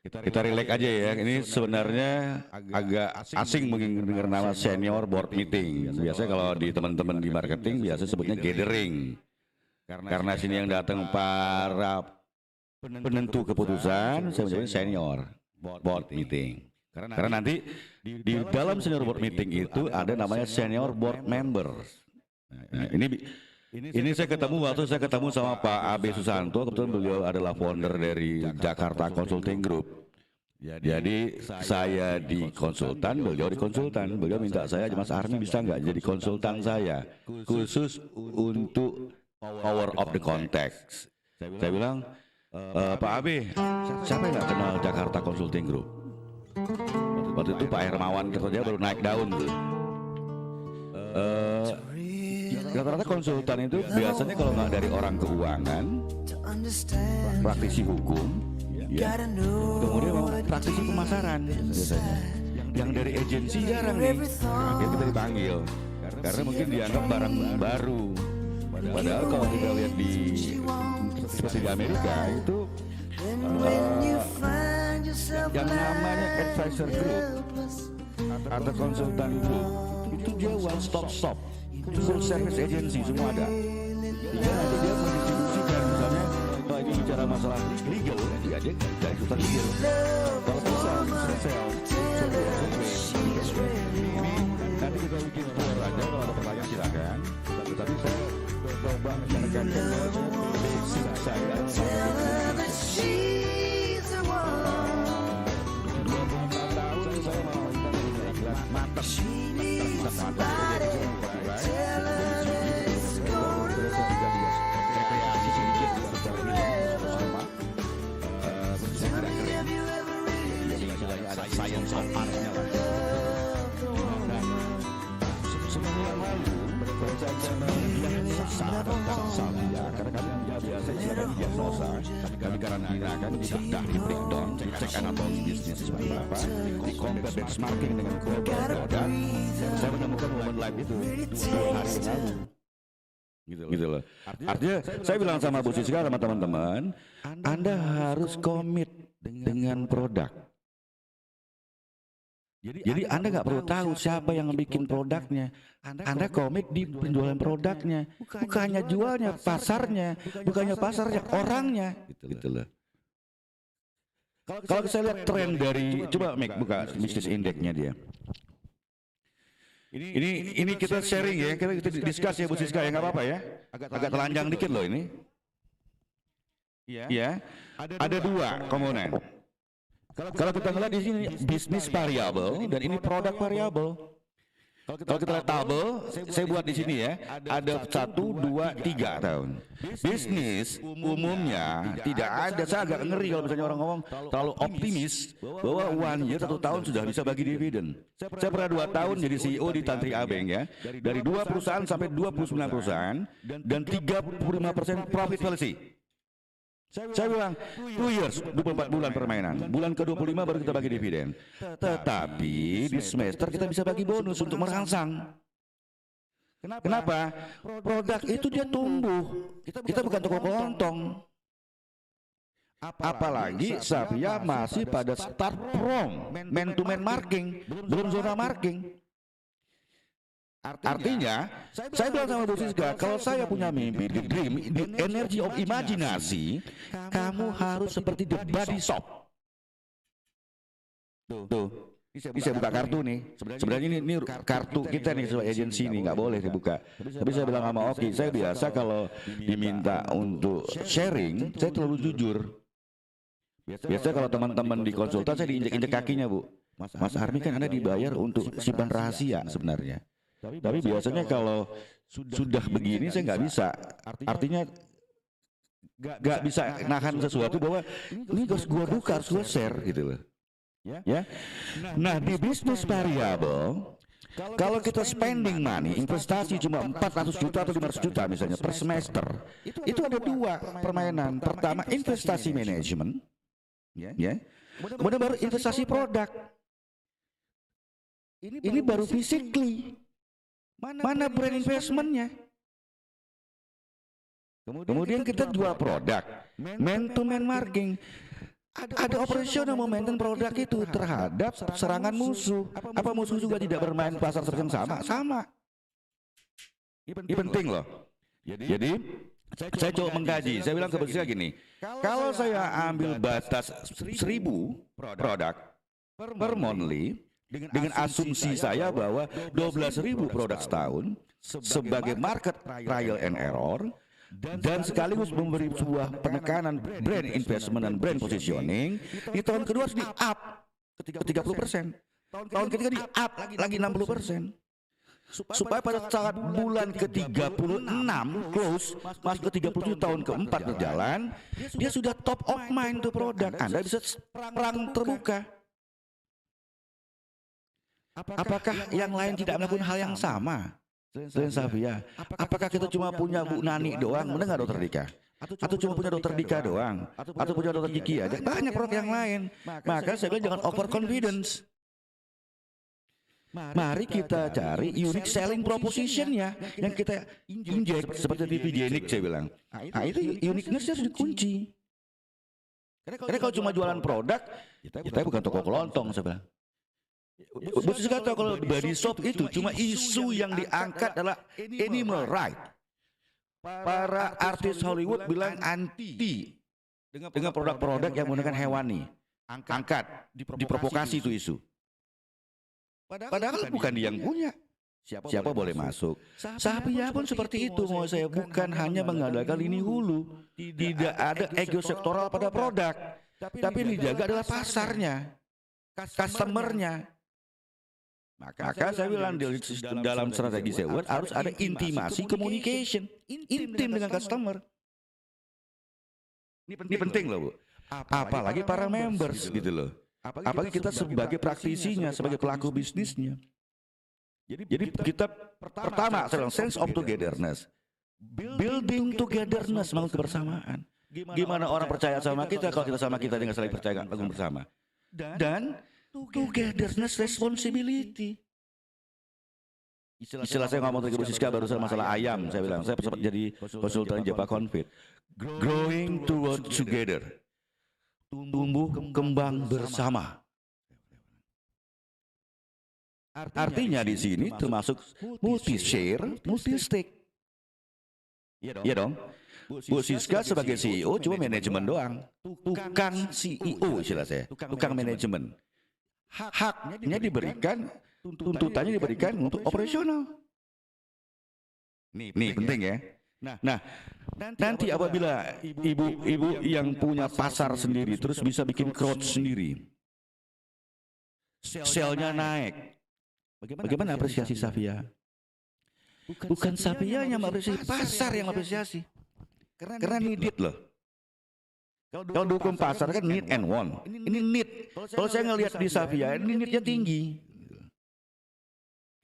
Kita relax aja ya. Ini sebenarnya agak asing mungkin dengar nama senior board meeting. Biasanya kalau di teman-teman di marketing biasa sebutnya gathering. Karena sini yang datang para penentu keputusan, saya menjadi senior board meeting. Karena nanti di dalam senior board meeting itu ada namanya senior board members. Nah, ini saya ketemu sama Pak Abe Susanto, kebetulan beliau adalah founder dari Jakarta Consulting Group. Jadi saya di konsultan, beliau di konsultan. Beliau minta saya, Mas Arni bisa nggak jadi konsultan saya, khusus untuk power of the context. Saya bilang, Pak Abe, siapa yang nggak kenal Jakarta Consulting Group? Waktu itu Pak Hermawan kerja baru naik daun tuh. Rata-rata konsultan itu biasanya kalau nggak dari orang keuangan, praktisi hukum, ya, kemudian praktisi pemasaran biasanya. Yang dari agensi jarang nih, akhirnya kita dipanggil karena mungkin dianggap barang baru. Padahal kalau kita lihat di seperti di Amerika itu you find yourself yang namanya advisor group helpless. atau konsultan group itu dia one stop shop, full service agency, semua ada. Dia nanti dia mendistribusikan, misalnya kalau ini bicara masalah legal, dia dari konsultan legal. Kalau sel, nanti kita bikin tour aja, kalau ada pertanyaan silakan. Tapi saya coba menekankan basic saya. That she's the one. 24 tahun saya mau mantap. She needs somebody. Tell her that it's gonna have you ever really ada science of art-nya lah. Seminggu yang lalu saya karena kami biasa istilahnya diagnosa, kami karantina kan dibedah, di breakdown, cek anatomi bisnis seperti apa, di compare benchmarking dengan produk, dan saya menemukan momen live itu 2 hari yang lalu. Gitu loh. Artinya saya bilang sama Bu Siska, sama teman-teman, Anda harus komit dengan produk. Jadi Anda nggak perlu tahu siapa yang bikin produknya. Anda komit di penjualan produknya, bukannya jualnya, pasarnya, bukannya pasarnya, orangnya. Gitu loh. Kalau saya lihat tren dari, coba Mike buka bisnis indeksnya dia. Ini kita sharing ya, kita discuss ya Bu Siska ya, nggak apa-apa ya. Agak telanjang dikit loh ini. Ya, ada 2 komponen. Kalau kita ngeliat di sini bisnis variabel dan ini produk variabel. Kalau kita lihat tabel, saya buat di sini ya, ada 1, 2, 3 tahun. Bisnis umumnya tidak ada, saya agak ngeri kalau misalnya orang ngomong terlalu optimis bahwa 1 year 1 tahun sudah bisa bagi dividen. Saya pernah 2 tahun jadi CEO di Tantri Abeng ya, dari 2 perusahaan sampai 29 perusahaan dan 35% profit policy. Saya bilang 2 years, 24 bulan permainan. Bulan ke-25 baru kita bagi dividen. Tetapi di semester kita bisa bagi bonus untuk merangsang. Kenapa? Produk itu dia tumbuh. Kita bukan toko kelontong. Apalagi Savia masih pada start from man to man marking, belum zona marking. Artinya, saya bilang sama Bu Siska, kalau saya punya mimpi, the dream, the energy of imajinasi, kamu harus seperti the body shop. Tuh. Ini saya buka kartu nih. Sebenarnya ini kartu kita nih sebagai agensi nih, nggak boleh dibuka. Tapi saya bilang sama Oki, saya biasa kalau diminta untuk sharing, saya terlalu jujur. Biasanya kalau teman-teman di konsultan saya diinjek-injek kakinya, Bu. Mas Armi kan Anda dibayar untuk simpan rahasia sebenarnya. Tapi biasanya kalau sudah begini saya nggak bisa. Artinya nggak bisa nahan sesuatu bahwa ini harus gua buka, harus gua share gitu loh. Ya. Nah di bisnis variabel, kalau kita spending money, investasi cuma 400 juta atau 500 juta misalnya per semester, itu ada 2 permainan. Pertama investasi manajemen, ya. Kemudian baru investasi produk. Ini baru physically. Mana brand investmentnya? Kemudian kita jual produk, man to man marking. Ada operasional momentum produk itu terhadap serangan musuh. Apa musuh juga tidak bermain pasar seperti yang sama? Ini penting loh. Jadi saya coba mengkaji. Saya bilang ke Bu Siska gini, kalau saya ambil batas 1000 produk per monthly, dengan asumsi saya bahwa 12.000 produk setahun sebagai market trial and error dan sekaligus memberi sebuah penekanan brand investment dan brand positioning, di tahun kedua harus di up ke 30%, tahun ketiga di up lagi 60%, supaya pada saat bulan ke-36 close masuk ke 37 tahun keempat berjalan, dia sudah top of mind tuh produk. Anda bisa perang terbuka. Apakah yang lain tidak melakukan hal yang sama? Selain Savia, apakah kita cuma punya Bu Nani doang? Benar nggak Dokter Dika? Atau cuma punya Dokter Dika doang? Atau punya Dokter Kiki aja? Banyak produk yang lain. Maka saya bilang jangan over confidence. Mari kita cari unique selling proposition ya, yang kita injek seperti TV Genik saya bilang. Nah itu uniqueness harus dikunci. Karena kalau cuma jualan produk, kita bukan toko kelontong, saya bilang. Bu Siska tahu kalau body shop itu cuma isu yang diangkat adalah animal right. Para artis Hollywood bilang anti dengan produk-produk yang menggunakan hewani. Angkat, diprovokasi itu isu. Padahal bukan dia yang punya. Siapa boleh masuk. Sapia pun seperti itu, mau saya bukan hanya mengandalkan lini hulu. Tidak ada ego sektoral pada produk. Tapi yang dijaga adalah pasarnya, customernya. Maka saya bilang dalam strategi SEO harus ada intimasi communication. Intim dengan customer. Ini penting loh Bu. Apalagi para members gitu loh. Apalagi kita sebagai praktisinya, sebagai pelaku bisnisnya. Jadi kita pertama saya bilang sense of togetherness, building togetherness, membangun kebersamaan. Gimana orang percaya sama kita kalau kita sama kita dengan saling percaya bangun bersama. Dan togetherness responsibility. Istilah saya ngomong ke Bu Siska barusan masalah ayam, saya bilang saya sempat jadi konsultan Java Confit. Growing together, tumbuh kembang bersama. Artinya di sini termasuk multi share, multi stake. Iya dong. Bu Siska sebagai CEO cuma manajemen doang, tukang CEO istilah saya, tukang manajemen. Haknya diberikan, tuntutannya diberikan untuk operasional. Nih penting ya. Nah, nanti apabila ibu-ibu yang punya pasar sendiri terus bisa bikin crowd sendiri, sell-nya naik. Bagaimana apresiasi Sapia? Bukan Sapia yang apresiasi, pasar yang apresiasi. Karena needed loh. Kalau dukung pasar kan need and want. Ini need. Kalau saya ngelihat di Sapia, ini neednya tinggi.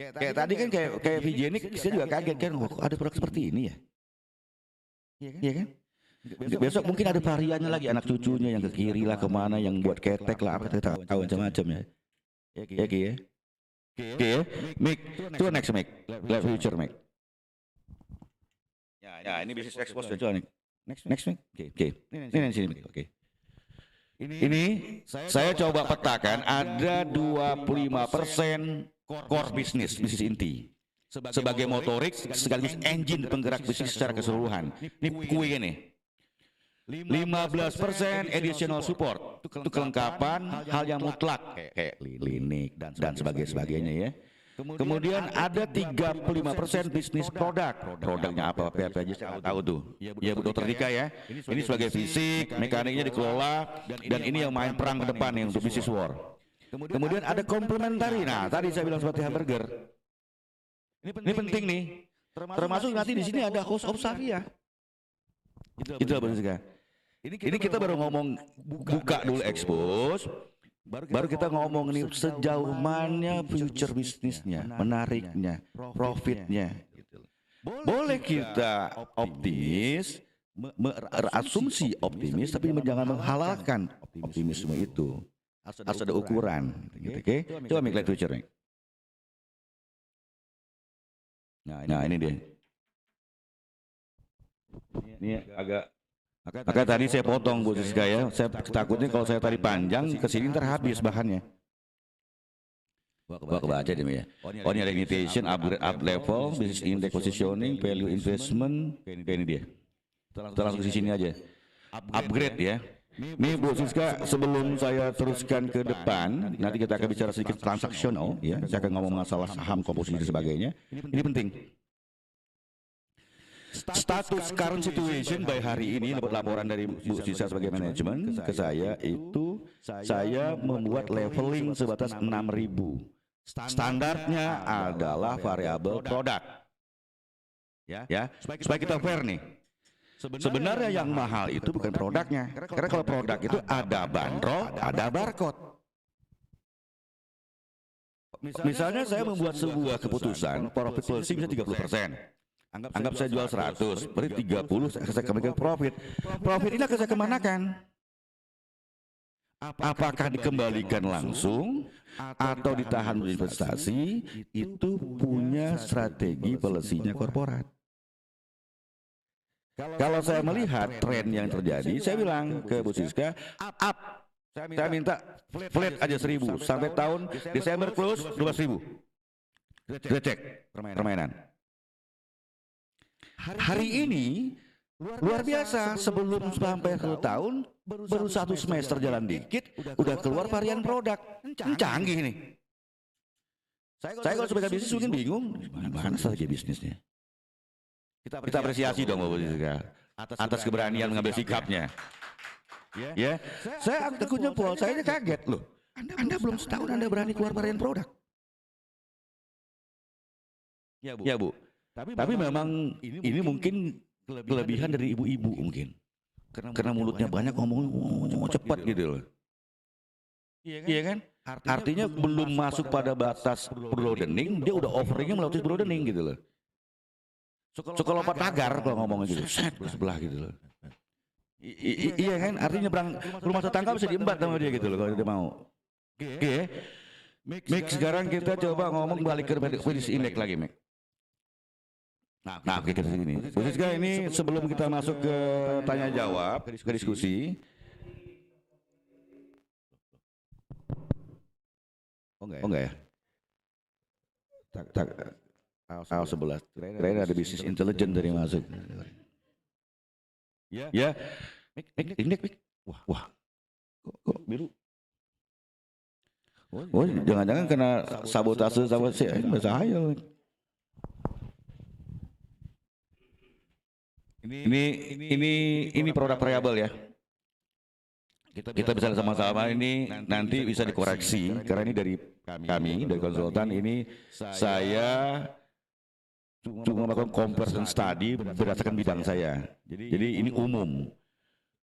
Kayak tadi kan kayak Vigenik, saya juga kaget kan, oh, ada produk seperti ini ya. Iya kan? Besok mungkin ada variannya lagi, anak cucunya yang ke kiri lah, kemana, yang buat ketek lah, apa kita tahu macam-macam ya. Ya Ki ya. Oke, Mik, itu next Mik, Lab Future Mik. Ya, ini bisnis expose coba nih. Next Mik. Oke. Ini sini Mik. Oke. Ini saya coba petakan ada 25% core bisnis inti. Sebagai motorik sekaligus engine penggerak bisnis secara keseluruhan. Ini kue nih. 15% additional support, itu kelengkapan hal yang mutlak kayak klinik dan sebagainya ya. Kemudian ada 35% bisnis produknya apa aja saya tahu tuh. Ya Bu Dr. Dika ya. Ini sebagai fisik, mekaniknya dikelola dan ini yang main perang ke depan nih untuk bisnis war. Kemudian ada komplementari. Nah, tadi saya bilang seperti hamburger. Ini penting nih. Termasuk nanti di sini ada host of Sapia. Itu apa sih? Ini kita baru ngomong buka dulu expose, baru kita ngomong nih sejauh mana future bisnisnya, menariknya, profitnya. Boleh kita optimis, berasumsi optimis, tapi jangan menghalalkan optimisme itu. Harus ada ukuran. Oke? Coba make light future nih. Nah ini dia. Ini agak tadi saya potong Bu Siska ya. Saya takutnya kalau saya tadi panjang ke sini ntar habis bahannya. Gua kebaca deh ya. Oh ini ada limitation, upgrade, up level, business index positioning, value investment, ini dia. Kita langsung ke sini aja. Upgrade ya. Ini Bu Siska sebelum saya teruskan ke depan, nanti kita akan bicara sedikit transaksional ya. Saya akan ngomong masalah saham, komposisi dan sebagainya. Ini penting. Status current situation by hari ini dapat laporan dari Bu Siska sebagai manajemen ke saya itu saya membuat leveling sebatas 6.000. Standarnya adalah variabel produk. Ya, supaya kita fair nih. Sebenarnya yang mahal itu bukan produknya. Karena kalau produk itu ada bandrol, ada barcode. Misalnya saya membuat sebuah keputusan profit policy bisa 30%. Anggap saya jual 100, berarti 30 saya kembalikan profit. Profit ini akan saya kemanakan? Apakah dikembalikan langsung atau ditahan berinvestasi? Itu punya strategi polisinya korporat. Kalau saya melihat tren yang terjadi, saya bilang ke Bu Siska, up. Saya minta flat aja 1.000 sampai tahun Desember close 12.000. Kita cek permainan. Hari ini luar biasa, sebelum sampai 1 tahun baru 1 semester jalan dikit udah keluar varian produk. Canggih nih. Saya kalau sebagai bisnis mungkin bingung, mana strategi bisnisnya. Kita apresiasi dong Bu Siska atas keberanian mengambil sikapnya. Ya, saya takutnya Paul, saya kaget loh. Anda belum setahun Anda berani keluar varian produk. Ya Bu. Tapi memang ini mungkin kelebihan dari ibu-ibu mungkin. Karena mulutnya banyak ngomong cepat gitu loh. Iya kan? Artinya belum masuk pada batas broadening, dia udah overingnya melalui broadening gitu loh. Suka lompat tagar kalau ngomong gitu, set ke sebelah gitu loh. Iya kan, artinya nyebrang rumah tetangga bisa diembat sama dia gitu loh kalau dia mau. Oke, Mik, sekarang kita coba ngomong balik ke British Index lagi, Mik. Nah, kita sini. Khususnya ini sebelum kita masuk ke tanya jawab, ke diskusi. Oh enggak ya? Aisle 11. Kira-kira ada bisnis intelijen dari masuk. Ya, Mik. Wah, kok biru? Oh, jangan-jangan kena sabotase sama si bahaya. Ini produk variabel ya. Kita bisa sama-sama ini nanti bisa dikoreksi karena ini dari kami, dari konsultan ini saya cuma melakukan comparison study berdasarkan bidang saya. Jadi ini umum.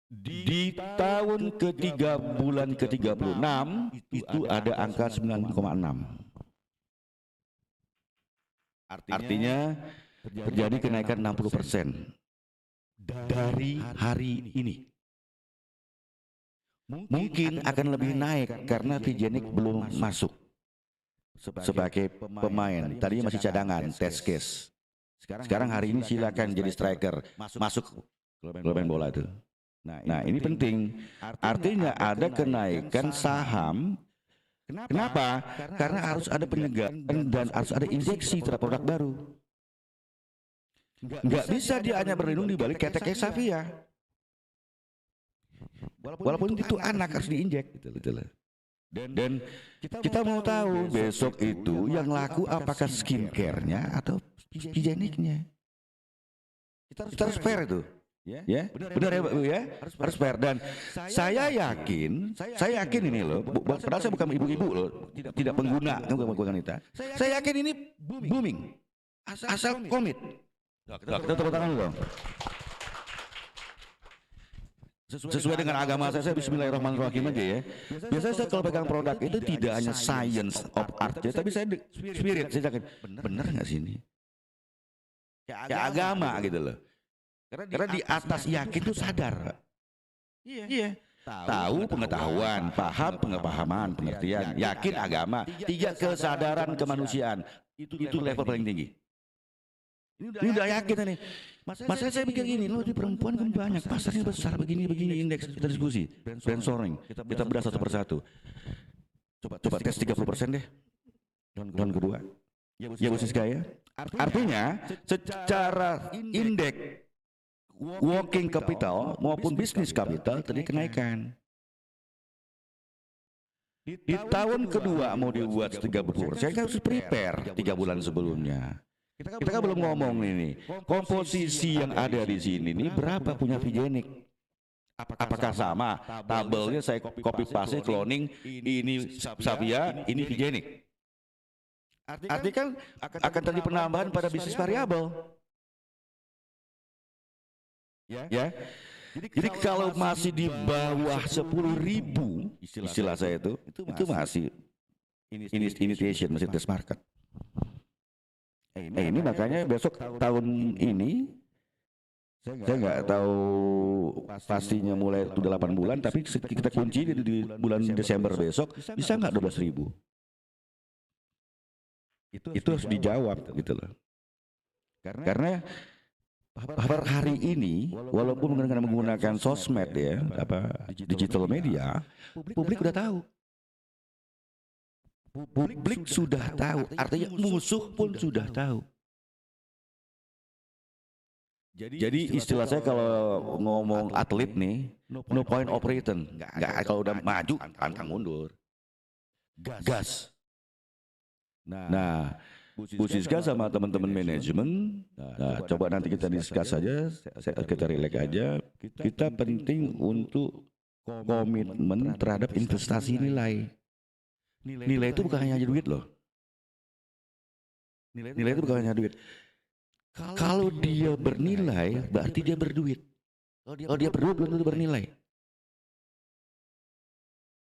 Di tahun ketiga bulan ke-36 itu ada angka 9,6. Artinya terjadi kenaikan 60% dari hari ini. Mungkin akan lebih naik karena Vigenik belum masuk sebagai pemain. Tadinya masih cadangan, test case. Sekarang hari ini silakan jadi striker, masuk kalau main bola itu. Nah ini penting. Artinya ada kenaikan saham. Kenapa? Karena harus ada penyegaran dan harus ada injeksi terhadap produk baru. Nggak bisa dia hanya berlindung di balik ketek Savia. Walaupun itu anak harus diinjek gitu loh. Dan kita mau tahu besok itu yang laku apakah skincare-nya atau higieniknya. Kita harus fair itu. Ya, benar ya Bu ya, harus fair. Dan saya yakin ini loh, padahal saya bukan ibu-ibu loh, tidak pengguna, bukan wanita. Saya yakin ini booming, asal komit. Kita tepuk tangan dong. Sesuai dengan agama saya bismillahirrahmanirrahim aja ya. Biasanya saya kalau pegang produk itu tidak hanya science of art ya, tapi saya spirit, saya yakin benar nggak sih ini? Kayak agama gitu loh. Karena di atas yakin itu sadar. Iya. Tahu pengetahuan, paham pengepahaman, pengertian, yakin agama, 3 kesadaran kemanusiaan. Itu level paling tinggi. Ini udah yakin nih. Masalah saya pikir gini, loh di perempuan kan banyak, pasarnya besar begini indeks, kita diskusi, brainstorming, kita bedah satu persatu. Coba tes 30% deh. Tahun kedua. Ya Bu Siska ya. Artinya secara indeks working capital maupun bisnis capital tadi kenaikan. Di tahun kedua mau dibuat 30%, kan harus prepare 3 bulan sebelumnya. Kita kan belum ngomong ini komposisi yang ada di sini nih berapa punya Vigenik. Apakah sama? Tabelnya saya copy paste cloning, ini Savia, ini Vigenik. Artinya kan akan terjadi penambahan pada bisnis variabel. Ya. Jadi kalau masih di bawah 10.000 istilah saya itu masih initiation, masih test market. Ini makanya besok tahun ini saya nggak tahu pastinya mulai udah 8 bulan, tapi kita kunci di bulan Desember besok bisa nggak 12.000? Itu harus dijawab gitu loh. Karena Per hari ini, walaupun menggunakan sosmed ya, digital media, publik udah tahu. Publik sudah tahu, artinya musuh pun sudah tahu. Jadi istilah saya kalau ngomong atlet nih, no point operating, nggak kalau udah maju pantang mundur, gas. Nah, Bu Siska sama teman-teman manajemen, nah, coba nanti kita discuss saja, kita relax aja. Kita penting untuk komitmen terhadap investasi nilai. Nilai itu bukan hanya duit loh. Nilai itu bukan hanya duit. Kalau dia bernilai, berarti dia berduit. Kalau dia berduit, belum tentu bernilai.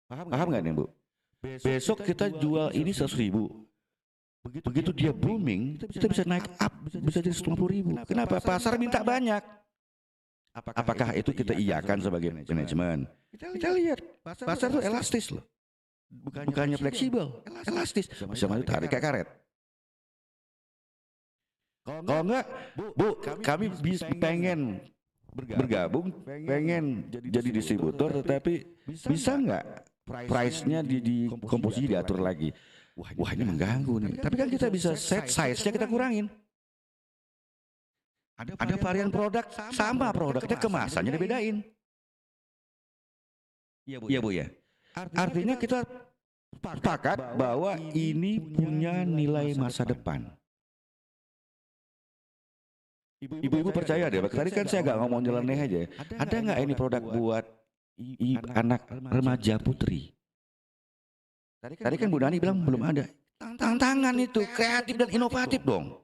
Paham nggak nih Bu? Besok kita jual ini 100.000. Begitu dia booming, kita bisa naik up, bisa jadi 150.000. Kenapa? Pasar minta banyak. Apakah itu kita iyakan sebagai manajemen? Kita lihat, pasar itu elastis loh. Bukannya fleksibel, elastis. Bisa maju tarik kayak karet. Kalau enggak, Bu, kami pengen bergabung, pengen jadi distributor, tetapi bisa enggak price-nya di komposisi diatur lagi? Wah ini mengganggu nih. Tapi kan kita bisa set size-nya kita kurangin. Ada varian produk sama produknya, kemasannya dibedain. Iya Bu ya. Artinya kita sepakat bahwa ini punya nilai masa depan. Ibu-ibu percaya deh, tadi kan saya nggak ngomong nyeleneh aja. Ada nggak ini produk buat anak remaja putri? Tadi kan Bu Nani bilang belum ada. Tantangan itu kreatif dan inovatif dong.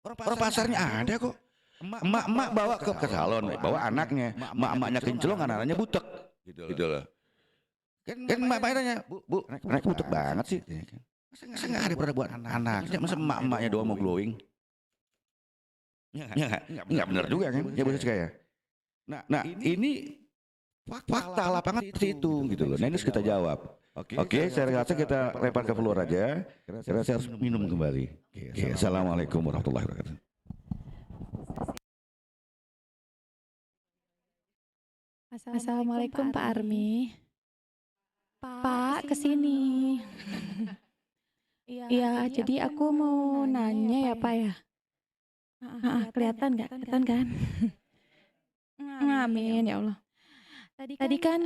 Orang pasarnya ada kok. Emak-emak bawa ke salon, bawa anaknya. Emak-emaknya kinclong, anak-anaknya butek. Gitu loh. Kan emak-emaknya tanya, Bu, anaknya butek banget sih. Masa nggak ada produk buat anaknya? Masa emak-emaknya doang mau glowing? Nggak benar juga kan, ya Bu Siska ya. Nah ini fakta lapangan seperti itu gitu loh. Nah ini harus kita jawab. Oke, saya rasa kita lempar ke floor aja. Saya rasa harus minum kembali. Oke, assalamualaikum warahmatullahi wabarakatuh. Assalamualaikum Pak Armi. Pak, kesini. Iya, jadi aku mau nanya ya Pak ya. Kelihatan nggak? Kelihatan kan? Amin ya Allah. Tadi kan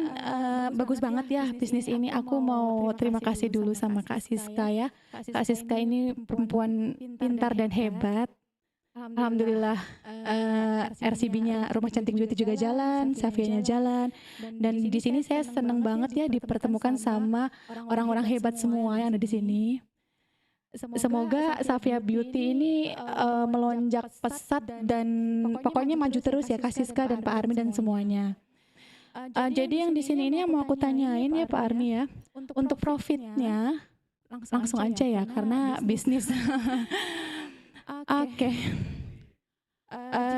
bagus banget ya bisnis ini. Aku mau terima kasih dulu sama Kak Siska ya. Kak Siska ini perempuan pintar dan hebat. Alhamdulillah RCB-nya Rumah Cantik Beauty juga jalan, Safianya jalan. Dan di sini saya senang banget ya dipertemukan sama orang-orang hebat semua yang ada di sini. Semoga Safia Beauty ini melonjak pesat dan pokoknya maju terus ya Kak Siska dan Pak Armi dan semuanya. Jadi yang di sini ini yang mau aku tanyain ya Pak Armi ya, untuk profitnya langsung aja ya karena bisnis. Oke.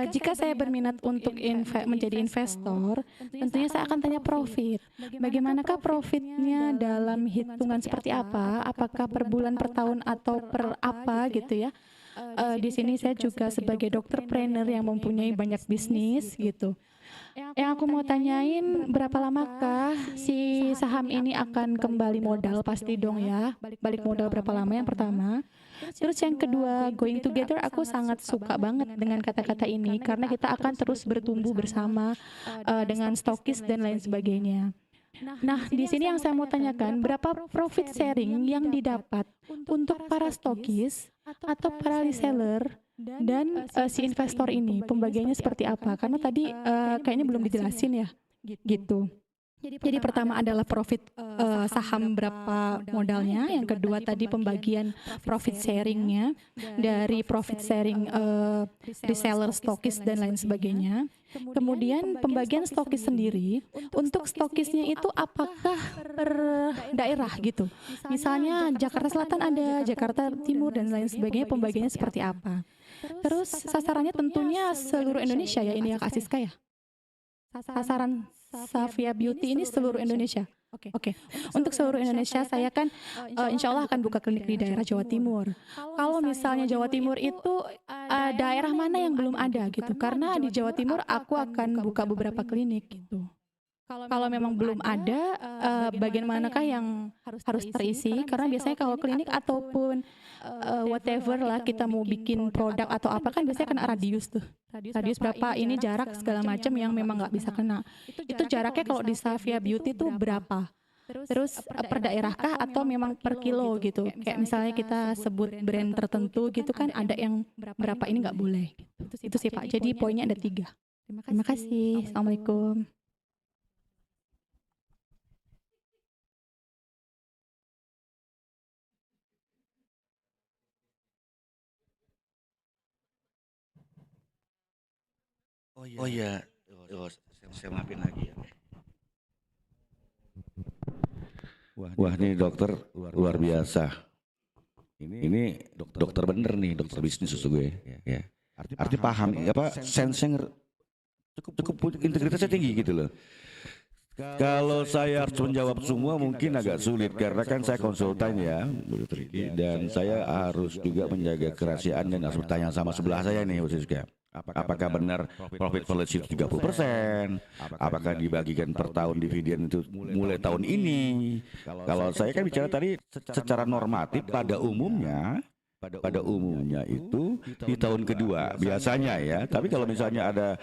Jika saya berminat untuk menjadi investor, tentunya saya akan tanya profit. Bagaimanakah profitnya dalam hitungan seperti apa? Apakah per bulan, per tahun, atau per apa gitu ya? Di sini saya juga sebagai dokter trainer yang mempunyai banyak bisnis gitu. Yang aku mau tanyain, berapa lamakah si saham ini akan kembali modal? Pasti dong ya. Balik modal berapa lama yang pertama? Terus yang kedua, going together, aku sangat suka banget dengan kata-kata ini karena kita akan terus bertumbuh bersama dengan stokis dan lain sebagainya. Nah, di sini yang saya mau tanyakan, berapa profit sharing yang didapat untuk para stokis atau para reseller dan si investor ini, pembagiannya seperti apa? Karena tadi kayaknya belum dijelasin ya, gitu. Jadi pertama adalah profit saham berapa modalnya, yang kedua tadi pembagian profit sharingnya dari profit sharing reseller, stokis dan lain sebagainya. Kemudian pembagian stokis sendiri, untuk stokisnya itu apakah per daerah gitu. Misalnya Jakarta Selatan ada, Jakarta Timur dan lain sebagainya, pembagiannya seperti apa. Terus sasarannya tentunya seluruh Indonesia ya ini ya Kak Siska ya. Sasaran Safia Beauty ini seluruh Indonesia. Oke. Untuk seluruh Indonesia saya kan insya Allah akan buka klinik di daerah Jawa Timur. Kalau misalnya Jawa Timur itu daerah mana yang belum ada gitu? Karena di Jawa Timur aku akan buka beberapa klinik gitu. Kalau memang belum ada, bagian manakah yang harus terisi? Karena biasanya kalau klinik ataupun whatever lah kita mau bikin produk atau apa kan biasanya kan radius tuh. Radius berapa, ini jarak segala macam yang memang nggak bisa kena. Itu jaraknya kalau di Savia Beauty tuh berapa? Terus per daerah kah atau memang per kilo gitu? Kayak misalnya kita sebut brand tertentu gitu kan ada yang berapa ini nggak boleh. Itu sih Pak. Jadi poinnya ada 3. Terima kasih. Assalamualaikum. Oh iya, saya maafin lagi ya. Wah, ini dokter luar biasa. Ini dokter bener nih, dokter bisnis susu gue. Ya. Arti paham, apa sense-nya cukup integritasnya tinggi gitu loh. Kalau saya harus menjawab semua mungkin agak sulit karena kan saya konsultan ya, dan saya harus juga menjaga kerahasiaan dan harus bertanya sama sebelah saya nih khususnya. Apakah benar profit policy 30%? Apakah dibagikan per tahun dividen itu mulai tahun ini? Kalau saya kan bicara tadi secara normatif pada umumnya itu di tahun kedua biasanya ya. Tapi kalau misalnya ada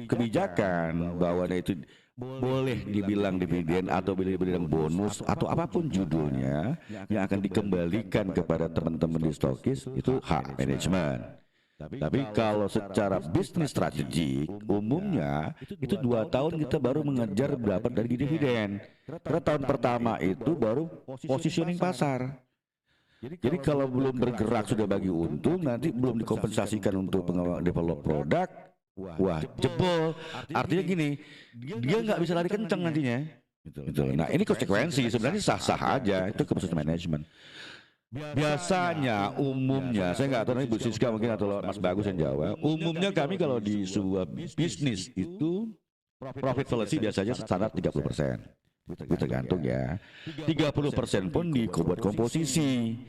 kebijakan bahwa itu boleh dibilang dividen atau dibilang bonus atau apapun judulnya yang akan dikembalikan kepada teman-teman di stokis itu hak manajemen. Tapi kalau secara bisnis strategi umumnya itu 2 tahun kita baru mengejar berapa dari dividen. Karena tahun pertama itu baru positioning pasar. Jadi kalau belum bergerak sudah bagi untung, nanti belum dikompensasikan untuk develop produk, wah jebol. Artinya gini, dia nggak bisa lari kencang nantinya. Gitu. Nah ini konsekuensi sebenarnya sah-sah aja, itu keputusan manajemen. Biasanya, umumnya, saya nggak tahu nanti Bu Siska mungkin atau Mas Bagus yang jawab. Umumnya kami kalau di sebuah bisnis itu profit policy biasanya standar 30%. Itu tergantung ya. 30% pun dibuat komposisi.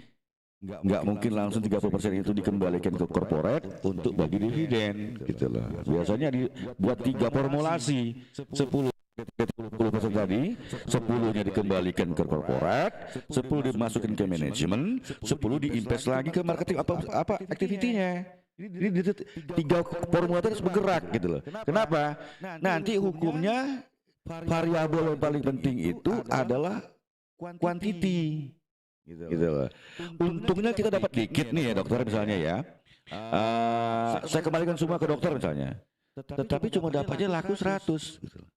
Nggak mungkin langsung 30% itu dikembalikan ke corporate untuk bagi dividen gitu loh. Biasanya dibuat 3 formulasi. 10% tadi, 10-nya dikembalikan ke korporat, 10 dimasukin ke manajemen, 10 diinvest lagi ke marketing apa aktivitinya. Ini 3 formula harus bergerak gitu loh. Kenapa? Nanti hukumnya variabel yang paling penting itu adalah quantity. Gitu loh. Untungnya kita dapat dikit nih ya dokter misalnya ya. Saya kembalikan semua ke dokter misalnya. Tetapi cuma dapatnya laku 100 gitu loh.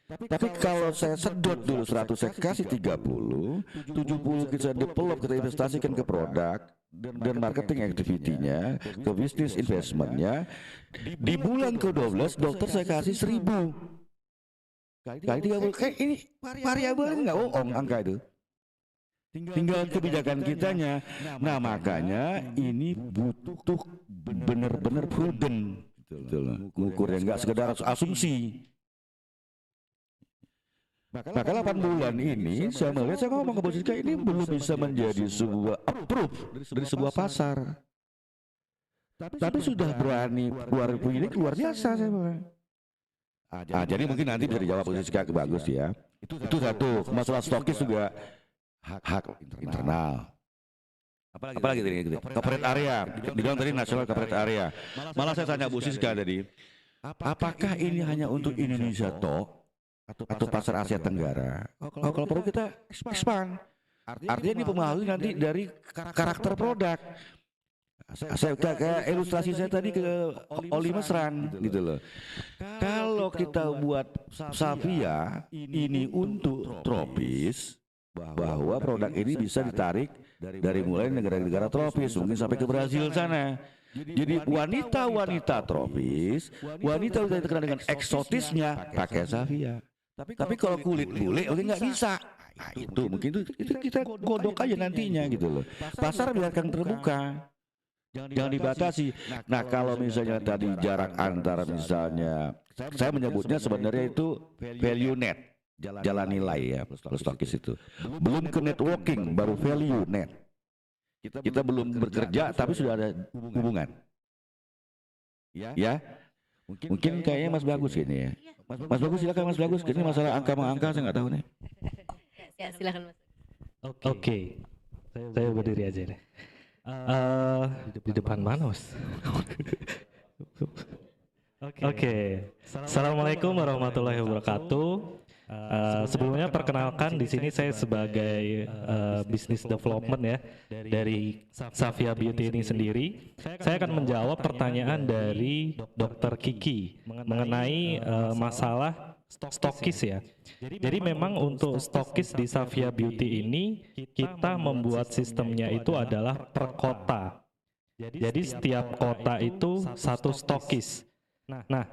Tapi kalau saya sedot dulu 100, saya kasih 30, 70 kita develop, kita investasikan ke produk dan marketing activity-nya, ke bisnis investment-nya. Di bulan ke-12 dokter saya kasih 1000. Kali 30, kayak ini variabel nggak bohong angka itu. Tinggal kebijakan kitanya. Nah makanya ini butuh benar-benar prudent, ngukur yang nggak sekedar asumsi. Maka 8 bulan ini saya melihat, saya ngomong ke Bu Siska, ini belum bisa menjadi sebuah approve dari sebuah pasar. Tapi sudah berani keluar ini luar biasa saya bilang. Jadi mungkin nanti bisa dijawab Bu Siska bagus ya. Itu satu. Masalah stokis juga hak internal. Apalagi tadi corporate area. Dibilang tadi national corporate area. Malah saya tanya Bu Siska tadi, apakah ini hanya untuk Indonesia toh? Atau pasar Asia Tenggara. Kalau perlu kita expand. Artinya ini mempengaruhi nanti dari karakter produk. Saya kayak ilustrasi saya tadi ke oli mesran gitu loh. Kalau kita buat Savia ini untuk tropis, bahwa produk ini bisa ditarik dari mulai negara-negara tropis mungkin sampai ke Brazil sana. Jadi wanita-wanita tropis, wanita yang terkenal dengan eksotisnya pakai Savia. Tapi kalau kulit bule oke nggak bisa. Nah, itu mungkin itu kita godok aja nantinya gitu loh. Pasar biarkan terbuka, jangan dibatasi. Nah kalau misalnya tadi jarak antara misalnya saya menyebutnya sebenarnya itu value net. jalan nilai ya plus stokis itu. Belum ke networking, baru value net. Kita belum bekerja tapi sudah ada hubungan. Ya, mungkin kayaknya Mas Bagus ini ya. Mas Bagus silakan Mas Bagus. Ini masalah angka saya nggak tahu nih. Ya, silakan Mas. Oke. Saya berdiri aja deh. Di depan mana Mas? Oke. Assalamualaikum warahmatullahi wabarakatuh. Sebelumnya perkenalkan di sini saya sebagai business development ya dari Savia Beauty ini sendiri. Saya akan menjawab pertanyaan dari Dr. Kiki mengenai masalah stokis ya. Jadi memang untuk stokis di Savia Beauty ini kita membuat sistemnya itu adalah per kota. Jadi setiap kota itu satu stokis. Nah,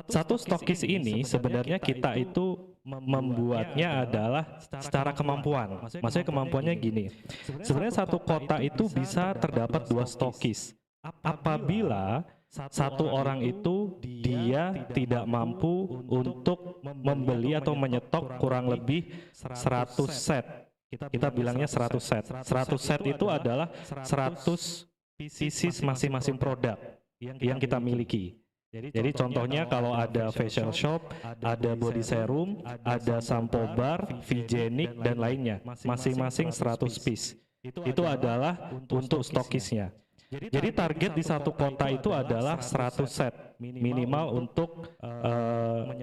satu stokis ini sebenarnya kita itu membuatnya adalah secara kemampuan. Maksudnya kemampuannya gini. Sebenarnya satu kota itu bisa terdapat 2 stokis. Apabila satu orang itu dia tidak mampu untuk membeli atau menyetok kurang lebih 100 set. Kita bilangnya 100 set. 100 set itu adalah 100 pieces masing-masing produk yang kita miliki. Jadi contohnya kalau ada facial shop, ada body serum, ada sampo bar, Vigenik dan lainnya, masing-masing 100 piece. Itu adalah untuk stokisnya. Jadi target di satu kota itu adalah 100 set minimal untuk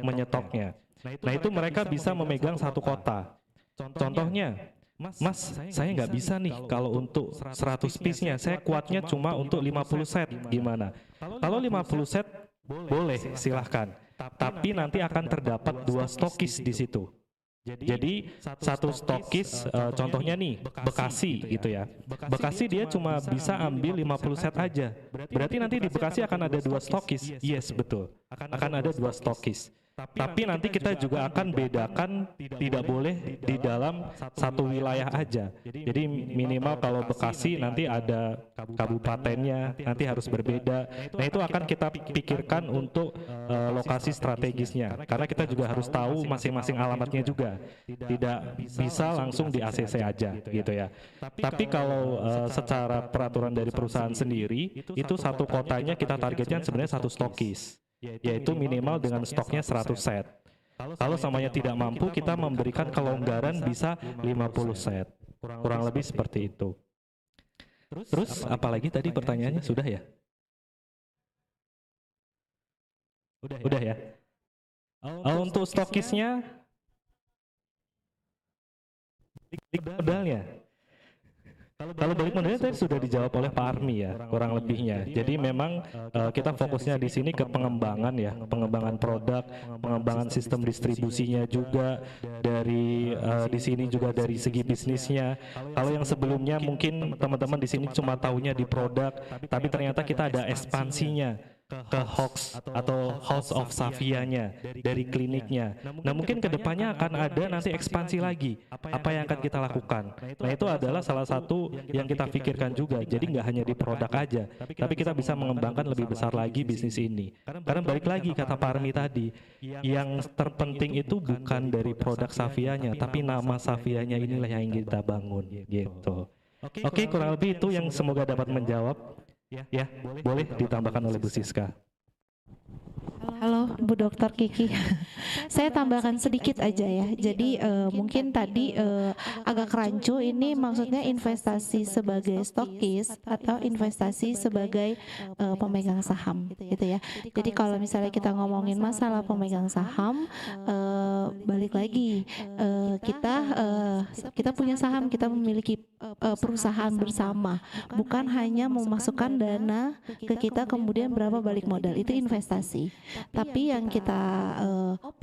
menyetoknya. Nah itu mereka bisa memegang satu kota. Contohnya, Mas, saya nggak bisa nih kalau untuk 100 piece-nya, saya kuatnya cuma untuk 50 set, gimana? Kalau 50 set, boleh, silahkan. Tapi nanti akan terdapat 2 stokis di situ. Jadi satu stokis, contohnya nih, Bekasi gitu ya. Bekasi dia cuma bisa ambil 50 set aja. Berarti nanti di Bekasi akan ada 2 stokis. Yes, betul. Akan ada 2 stokis. Tapi nanti kita juga akan bedakan, tidak boleh di dalam satu wilayah aja. Jadi minimal kalau Bekasi nanti ada kabupatennya, nanti harus berbeda. Nah itu akan kita pikirkan untuk lokasi strategisnya. Karena kita juga harus tahu masing-masing alamatnya juga. Tidak bisa langsung di ACC aja gitu ya. Tapi kalau secara peraturan dari perusahaan sendiri, itu satu kotanya kita targetnya sebenarnya satu stokis. Yaitu minimal dengan stoknya 100 set. Kalau samanya tidak mampu, kita memberikan kelonggaran bisa 50 set. Kurang lebih seperti itu. Terus apalagi tadi pertanyaannya sudah ya? Udah ya? Untuk stokisnya, modalnya. Kalau balik modalnya tadi sudah dijawab oleh Pak Armi ya, kurang lebihnya. Jadi memang kita fokusnya di sini ke pengembangan ya, pengembangan produk, pengembangan sistem distribusinya juga dari di sini juga dari segi bisnisnya. Kalau yang sebelumnya mungkin teman-teman di sini cuma tahunya di produk, tapi ternyata kita ada ekspansinya ke House of Savia-nya dari kliniknya. Nah mungkin kedepannya akan ada nanti ekspansi lagi. Apa yang akan kita lakukan? Nah itu adalah salah satu yang kita pikirkan juga. Jadi nggak hanya di produk aja, tapi kita bisa mengembangkan lebih besar lagi bisnis ini. Karena balik lagi kata Pak Armi tadi, yang terpenting itu bukan dari produk Savia-nya, tapi nama Savia-nya inilah yang ingin kita bangun gitu. Oke, kurang lebih itu yang semoga dapat menjawab. Ya, boleh ditambahkan oleh Bu Siska. Halo Bu Dr. Kiki, saya tambahkan sedikit aja ya. Jadi mungkin tadi agak rancu, ini maksudnya investasi sebagai stokis atau investasi sebagai pemegang saham gitu ya. Jadi kalau misalnya kita ngomongin masalah pemegang saham, balik lagi kita punya saham, kita memiliki perusahaan bersama, bukan hanya memasukkan dana ke kita kemudian berapa balik modal, itu investasi. Tapi yang kita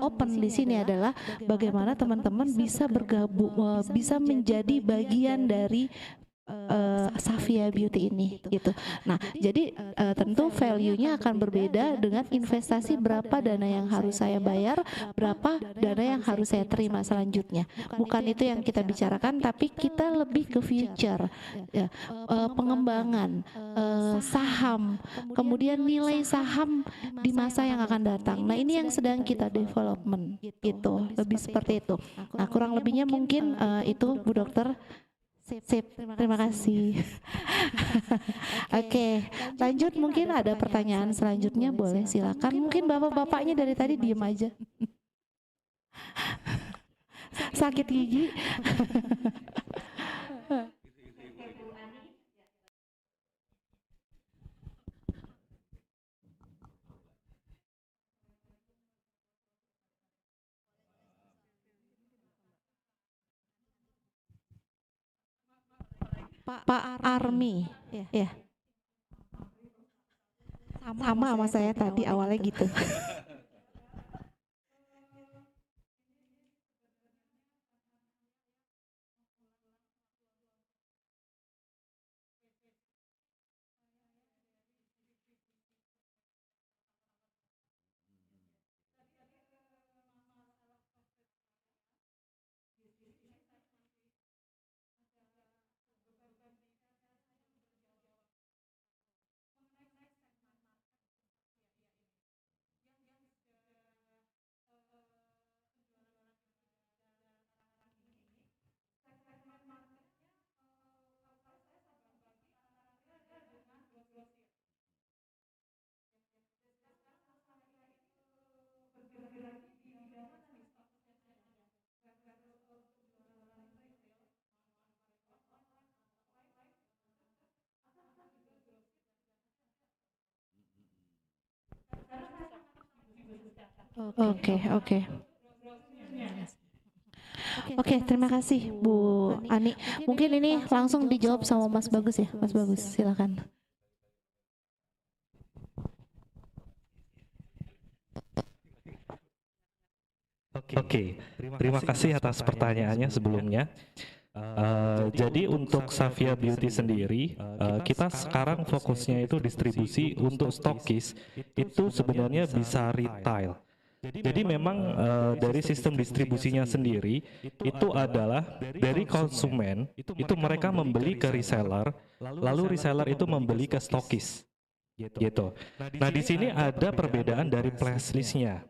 open di sini adalah bagaimana teman-teman bisa bergabung, bisa menjadi bagian dari Savia Beauty ini gitu. Nah, jadi tentu value-nya akan berbeda dengan investasi berapa dana yang harus saya bayar, berapa dana yang harus saya terima selanjutnya. Bukan itu yang kita bicarakan, tapi kita lebih ke future, ya, pengembangan saham, kemudian nilai saham di masa yang akan datang. Nah, ini yang sedang kita development gitu, lebih seperti itu. Nah, kurang lebihnya mungkin itu Bu Dokter. Sip, terima kasih. Oke, lanjut, mungkin ada pertanyaan selanjutnya, boleh silakan. Mungkin bapak-bapaknya dari tadi diem aja. Sakit gigi. Pak Armi, ya. Sama sama saya tadi awalnya gitu. Oke, terima kasih Bu Ani. Mungkin ini langsung dijawab sama Mas Bagus ya, Mas Bagus, silakan. Oke, terima kasih atas pertanyaannya sebelumnya. Jadi untuk Savia Beauty sendiri, kita sekarang fokusnya itu distribusi untuk stokis, itu sebenarnya bisa retail. Jadi memang dari sistem distribusinya sendiri, itu adalah dari konsumen, itu mereka membeli ke reseller, lalu reseller itu membeli ke stokis. Gitu. Nah di sini ada perbedaan dari flash listnya.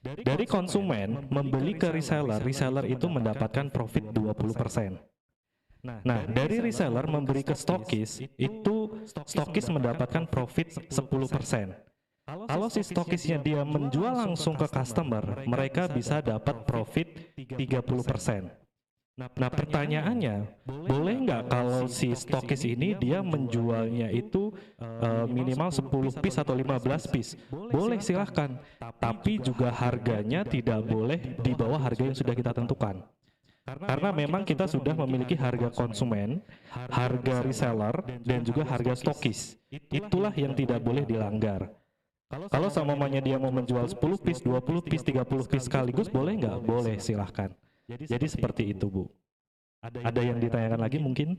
Dari konsumen membeli ke reseller, reseller itu mendapatkan profit 20%. Nah, dari reseller memberi ke stokis, itu stokis mendapatkan profit 10%. Kalau si stokisnya dia menjual langsung ke customer, mereka bisa dapat profit 30%. Nah, pertanyaannya, boleh nggak kalau si stokis ini dia menjualnya itu minimal 10 piece atau 15 piece? Boleh, silahkan. Tapi juga harganya tidak boleh di bawah harga yang sudah kita tentukan. Karena memang kita sudah memiliki harga konsumen, harga reseller, dan juga harga stokis. Itulah yang tidak boleh dilanggar. Kalau samanya dia mau menjual 10 piece, 20 piece, 30 piece sekaligus, boleh nggak? Boleh, silahkan. Jadi seperti itu, Bu. Ada yang ditanyakan lagi mungkin?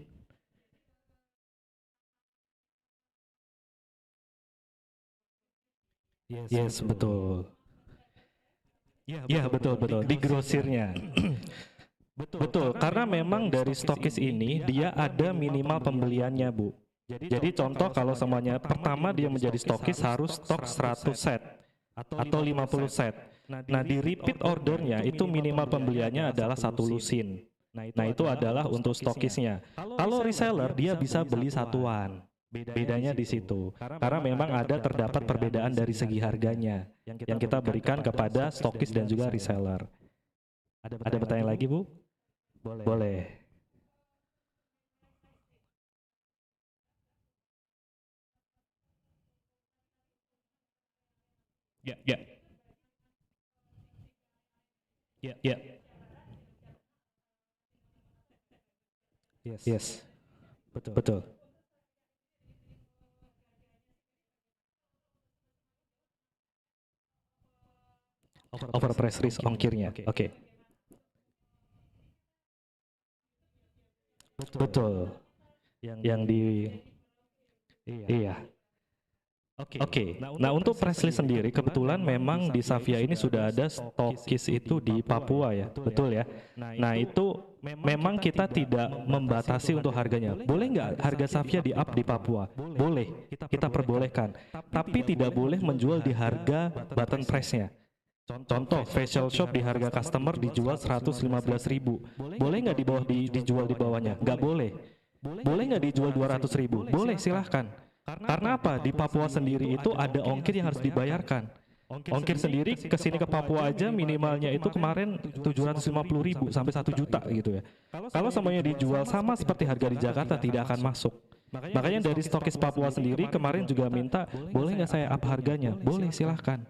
Yes, betul. Ya, betul. Di grosirnya. Betul, karena memang dari stokis ini dia ada minimal pembeliannya, Bu. Jadi contoh kalau semuanya pertama dia menjadi stokis harus stok 100 set atau 50 set. Nah, di repeat ordernya itu minimal pembeliannya adalah 1 lusin. Nah, itu adalah untuk stokisnya. Kalau reseller dia bisa beli satuan. Bedanya di situ. Karena memang terdapat perbedaan dari segi harganya yang kita berikan kepada stokis dan juga reseller. Ada pertanyaan lagi, Bu? Boleh. Ya. Yes. Betul. Overprice risk ongkirnya. Oke. Betul. yang di iya. Oke. Nah, untuk press list sendiri kebetulan memang di Savia ini sudah ada stokis itu di Papua ya, betul ya. Nah, itu memang kita tidak membatasi untuk harganya. Boleh nggak harga Savia di up di Papua? Boleh, kita perbolehkan. Tapi tidak boleh menjual di harga button pressnya. Contoh, facial shop di harga customer dijual 115.000. Boleh nggak dijual di bawahnya? Nggak boleh. Boleh nggak dijual 200.000? Boleh, silahkan. Karena apa? Di Papua sendiri itu ada ongkir yang harus dibayarkan. Ongkir sendiri ke sini ke Papua aja minimalnya itu kemarin 750.000 sampai 1 juta gitu ya. Kalau semuanya dijual sama seperti harga di Jakarta tidak akan masuk. Makanya dari stokis Papua sendiri kemarin juga minta, boleh nggak saya up harganya? Boleh, silahkan.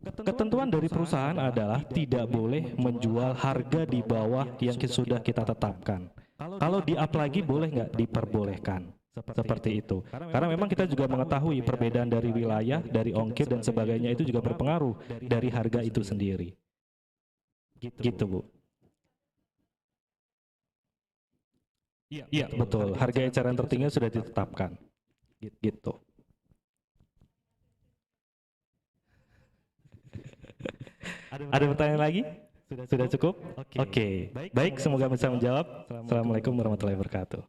Ketentuan dari perusahaan adalah tidak boleh menjual harga di bawah yang sudah kita tetapkan. Kalau di up lagi boleh nggak? Diperbolehkan. Seperti itu. Karena memang kita juga mengetahui perbedaan dari wilayah, dari ongkir dan sebagainya itu juga berpengaruh dari harga itu sendiri. Gitu, Bu. Iya, betul. Harga eceran tertinggi sudah ditetapkan. Gitu. Ada pertanyaan lagi? Sudah cukup? Oke. Baik, semoga bisa menjawab. Assalamualaikum warahmatullahi wabarakatuh.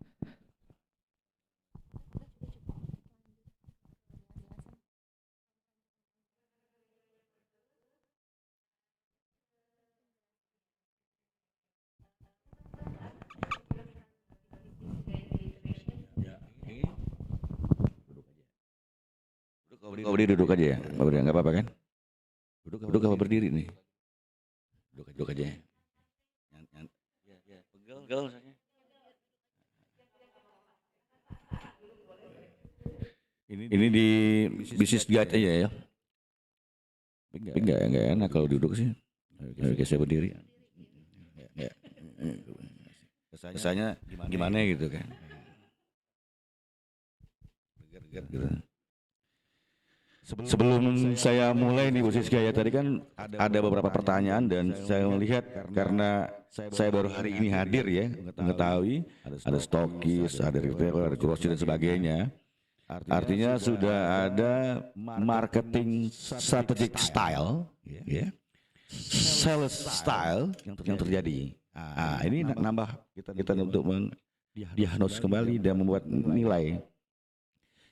Kau berdiri duduk aja ya, nggak apa-apa kan? Duduk apa berdiri nih? Duduk aja. Pegel misalnya. Ini di bisnis guide aja ya. Enggak enak kalau duduk sih. Oke, saya berdiri. Kesannya gimana gitu kan? Gitu. Sebelum saya mulai nih Bu Siska ya, tadi kan ada beberapa pertanyaan dan saya melihat karena saya baru hari ini hadir ya, mengetahui ada stokis, ada retailer, ada grocery dan sebagainya. Artinya sudah ada marketing strategic style, ya, sales style yang terjadi. Ini nambah kita untuk mendiagnosis kembali dan membuat nilai.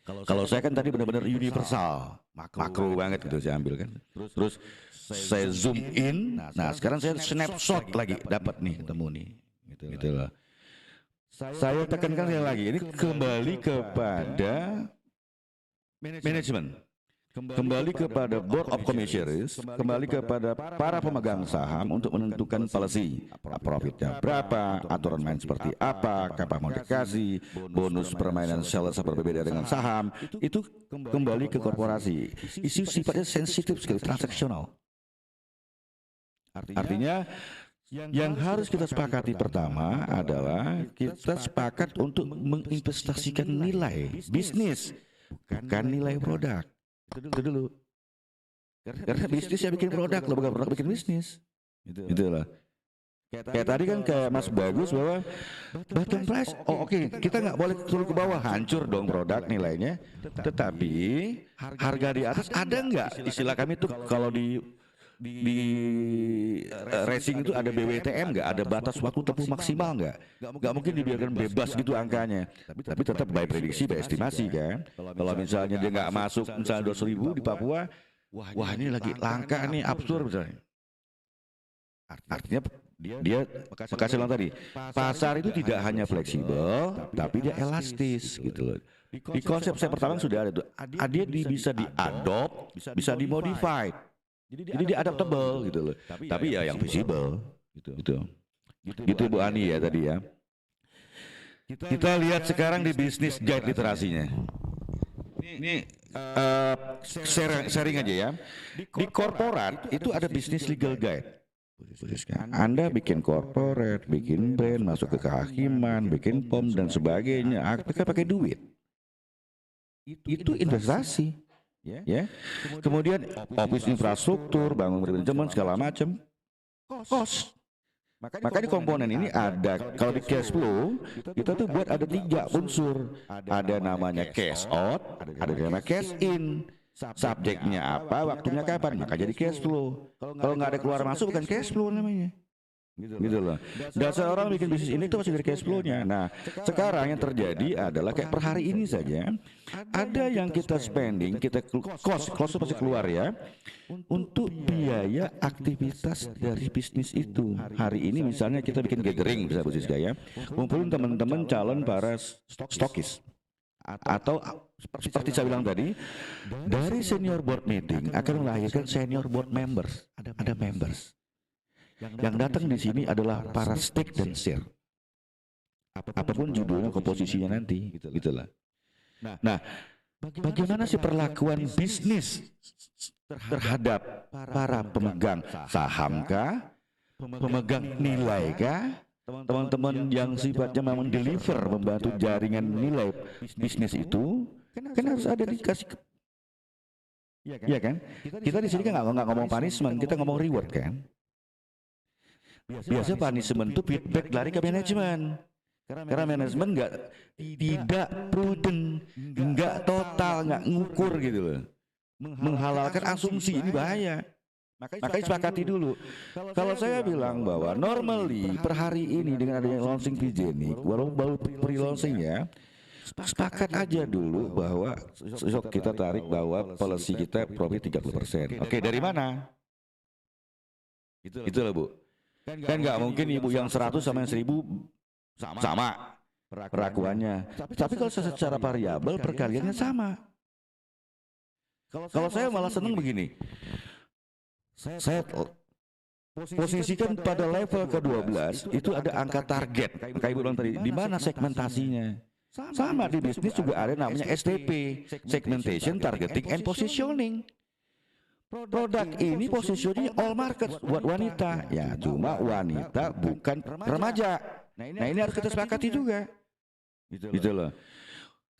Kalau saya kan tadi benar-benar universal, makro banget gitu saya ambil kan. Terus saya zoom in. Nah, sekarang saya snapshot lagi dapat nih, ketemu nih. Gitu loh. Saya tekankan sekali lagi, ini kembali kepada manajemen. Kembali kepada board of commissioners, kembali kepada para pemegang saham untuk menentukan policy, profitnya berapa, aturan main seperti apa, kapan mau dikasih, bonus permainan sales berbeda dengan saham, itu kembali ke korporasi. Isu sifatnya sensitif sekali, transaksional. Artinya yang harus kita sepakati pertama adalah kita sepakat untuk menginvestasikan nilai bisnis, bukan nilai produk. Itu dulu. Karena bisnis ya bikin produk, lo bukan produk bikin bisnis. Gitu loh. Kayak tadi kan kayak Mas Bagus bahwa bottom price, oke, kita nggak boleh turun ke bawah, hancur dong produk nilainya. Tetapi harga di atas ada nggak? Istilah kami tuh kalau di racing itu ada BWTM nggak, ada batas waktu tempuh maksimal nggak mungkin dibiarkan bebas gitu angkanya, tapi tetap by prediksi, by estimasi kan. Kalau misalnya dia nggak masuk misalnya 200.000 di Papua, wah ini lagi langka nih, absurd misalnya. Artinya dia makasih bilang tadi, pasar itu tidak hanya fleksibel tapi dia elastis gitu loh. Di konsep saya pertama sudah ada tuh, dia bisa diadopt, bisa dimodified. Jadi dia adaptable gitu loh. Tapi ya yang visible gitu Bu Ani ya tadi ya. Kita lihat sekarang di bisnis guide literasinya. Ini sharing aja ya. Di korporat itu ada bisnis legal guide. Anda bikin corporate, bikin brand, masuk ke kehakiman, bikin POM dan sebagainya, kita pakai duit. Itu investasi. Ya, kemudian office infrastruktur, bangun manajemen segala macam, cost. Maka di komponen ini ada, kalau di cash flow kita tuh buat ada 3 unsur. Ada namanya cash out, ada namanya cash in. Subjeknya apa, waktunya kapan, maka jadi cash flow. Kalau nggak ada keluar masuk bukan cash flow namanya. Gitu loh. Dasar orang bikin bisnis ini tuh masih dari cash flow-nya. Nah, sekarang yang terjadi adalah kayak per hari ini saja ada yang kita spending, kita cost pasti keluar ya, untuk biaya aktivitas dari bisnis itu. Hari ini misalnya kita bikin gathering bisa Bu Siska ya, kumpulin teman-teman calon para stokis. Atau seperti saya bilang tadi, dari senior board meeting akan melahirkan senior board members. Ada members. Yang datang di sini adalah para stake dan share. Apapun judulnya, komposisinya nanti, gitulah. Nah, bagaimana sih perlakuan bisnis terhadap para pemegang saham kah, pemegang nilai kah, teman-teman yang sifatnya memang deliver, membantu jaringan nilai bisnis itu, kan harus ada dikasih. Iya kan? Kita di sini kan nggak ngomong punishment, kita ngomong reward kan. Biasa punishment itu feedback lari ke manajemen. Karena manajemen tidak prudent, nggak total, nggak ngukur gitu loh. Menghalalkan asumsi ini bahaya. Makanya sepakati dulu. Kalau saya bilang bahwa normally per hari ini dengan adanya launching Pigenik, walaupun baru pre-launching ya, sepakat aja dulu bahwa besok kita tarik bahwa policy kita profit 30%. Oke, dari mana? Itu loh Bu. Kan nggak mungkin ibu yang 100 sama yang 1000 sama perlakuannya. Tapi kalau secara variabel perkaliannya sama. Kalau saya malah seneng begini. Saya posisikan pada level ke-12 itu ada angka target. Kayak Ibu bilang tadi, di mana segmentasinya? Sama di bisnis juga ada namanya STP, segmentation, targeting, and positioning. Produk ini positioning all market buat wanita. Ya, cuma wanita bukan remaja. Nah, ini harus kita sepakati juga. Gitu loh.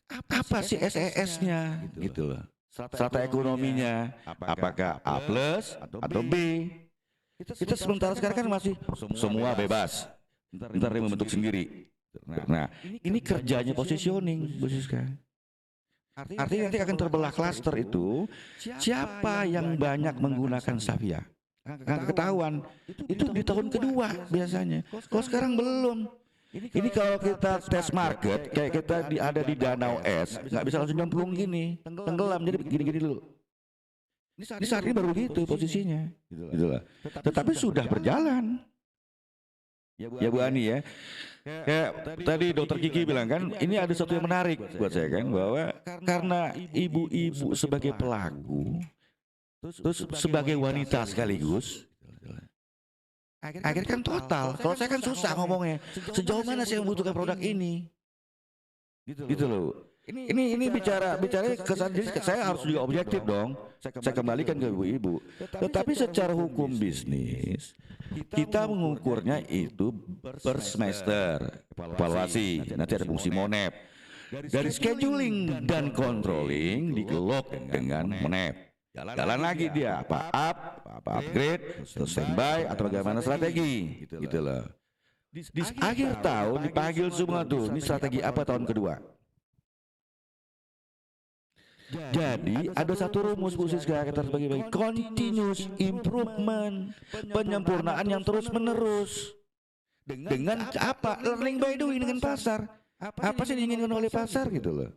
Apa sih SES-nya? Gitu loh. Strata ekonominya, apakah A plus atau B? Kita sementara sekarang kan masih semua bebas, ntar dia membentuk sendiri. Nah, ini kerjanya positioning, Bu Siska. Artinya nanti akan terbelah klaster itu, siapa yang banyak menggunakan Savia? Akan ketahuan, itu di tahun kedua biasanya. Kalau sekarang belum. Ini kalau kita tes market, kayak kita ada di danau es, nggak bisa langsung nyemplung gini, tenggelam, jadi gini-gini dulu. Ini saat ini baru gitu posisinya, gitu lah. Tetapi sudah berjalan. Ya Bu Ani ya. Kayak tadi Dokter Kiki bilang kan, ini ada sesuatu yang menarik buat saya kan, bahwa karena ibu-ibu sebagai pelaku, terus sebagai wanita sekaligus. Akhirnya kan total. Kalau saya kan susah ngomongnya. Sejauh mana saya membutuhkan produk ini? Gitu loh. Ini bicara kesan, jadi saya harus juga objektif dong. Saya kembalikan ke ibu-ibu. Tetapi secara hukum bisnis, kita mengukurnya itu per semester, evaluasi. Nanti ada fungsi monep. Dari scheduling dan controlling dikelok dengan monep. Jalan lagi dia, apa upgrade, terus standby atau bagaimana strategi, gitu loh. Di akhir tahun dipanggil semua tuh, ini strategi apa tahun kedua? Jadi ada satu rumus Bu Siska, kita harus bagi-bagi, continuous improvement, penyempurnaan yang terus menerus. Dengan apa? Learning by doing dengan pasar. Apa sih yang diinginkan oleh pasar gitu loh.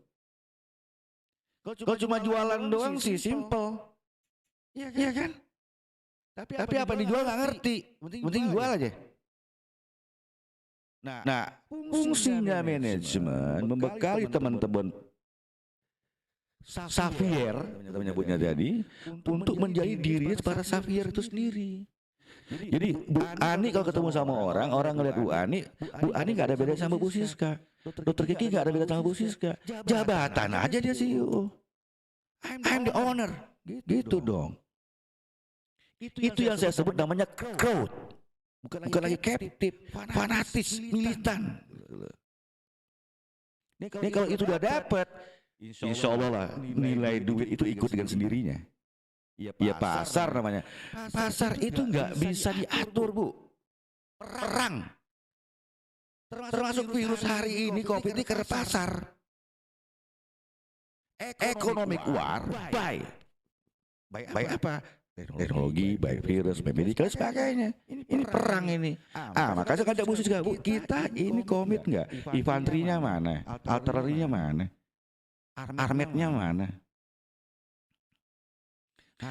Kalau cuma jualan doang sih simple, iya kan? Tapi apa dijual nggak ngerti, penting jual aja. Nah, fungsinya manajemen membekali teman-teman Xavier, kita menyebutnya jadi, untuk menjadi diri para Xavier itu sendiri. Jadi Bu Ani kalau ketemu sama orang ngeliat Bu Ani nggak ada beda sama Bu Siska. Dokter Kiki nggak ada beda sama Bu Siska. Jabatan aja dia CEO. I'm the owner, gitu dong. Itu yang saya sebut namanya crowd, bukan lagi captive, fanatis, militan. Ini kalau itu udah dapat, insya Allah lah nilai duit itu ikut dengan sendirinya. Ya pasar namanya. Pasar itu nggak bisa diatur Bu. perang. Termasuk virus hari ini, COVID ini ke pasar. Economic war, baik apa? Teknologi, baik virus, baik medikal, sebagainya. Ini perang ini. Makanya kan musuh juga, Bu, kita ini komit nggak? Infanterinya mana? Artilerinya mana? Armetnya mana?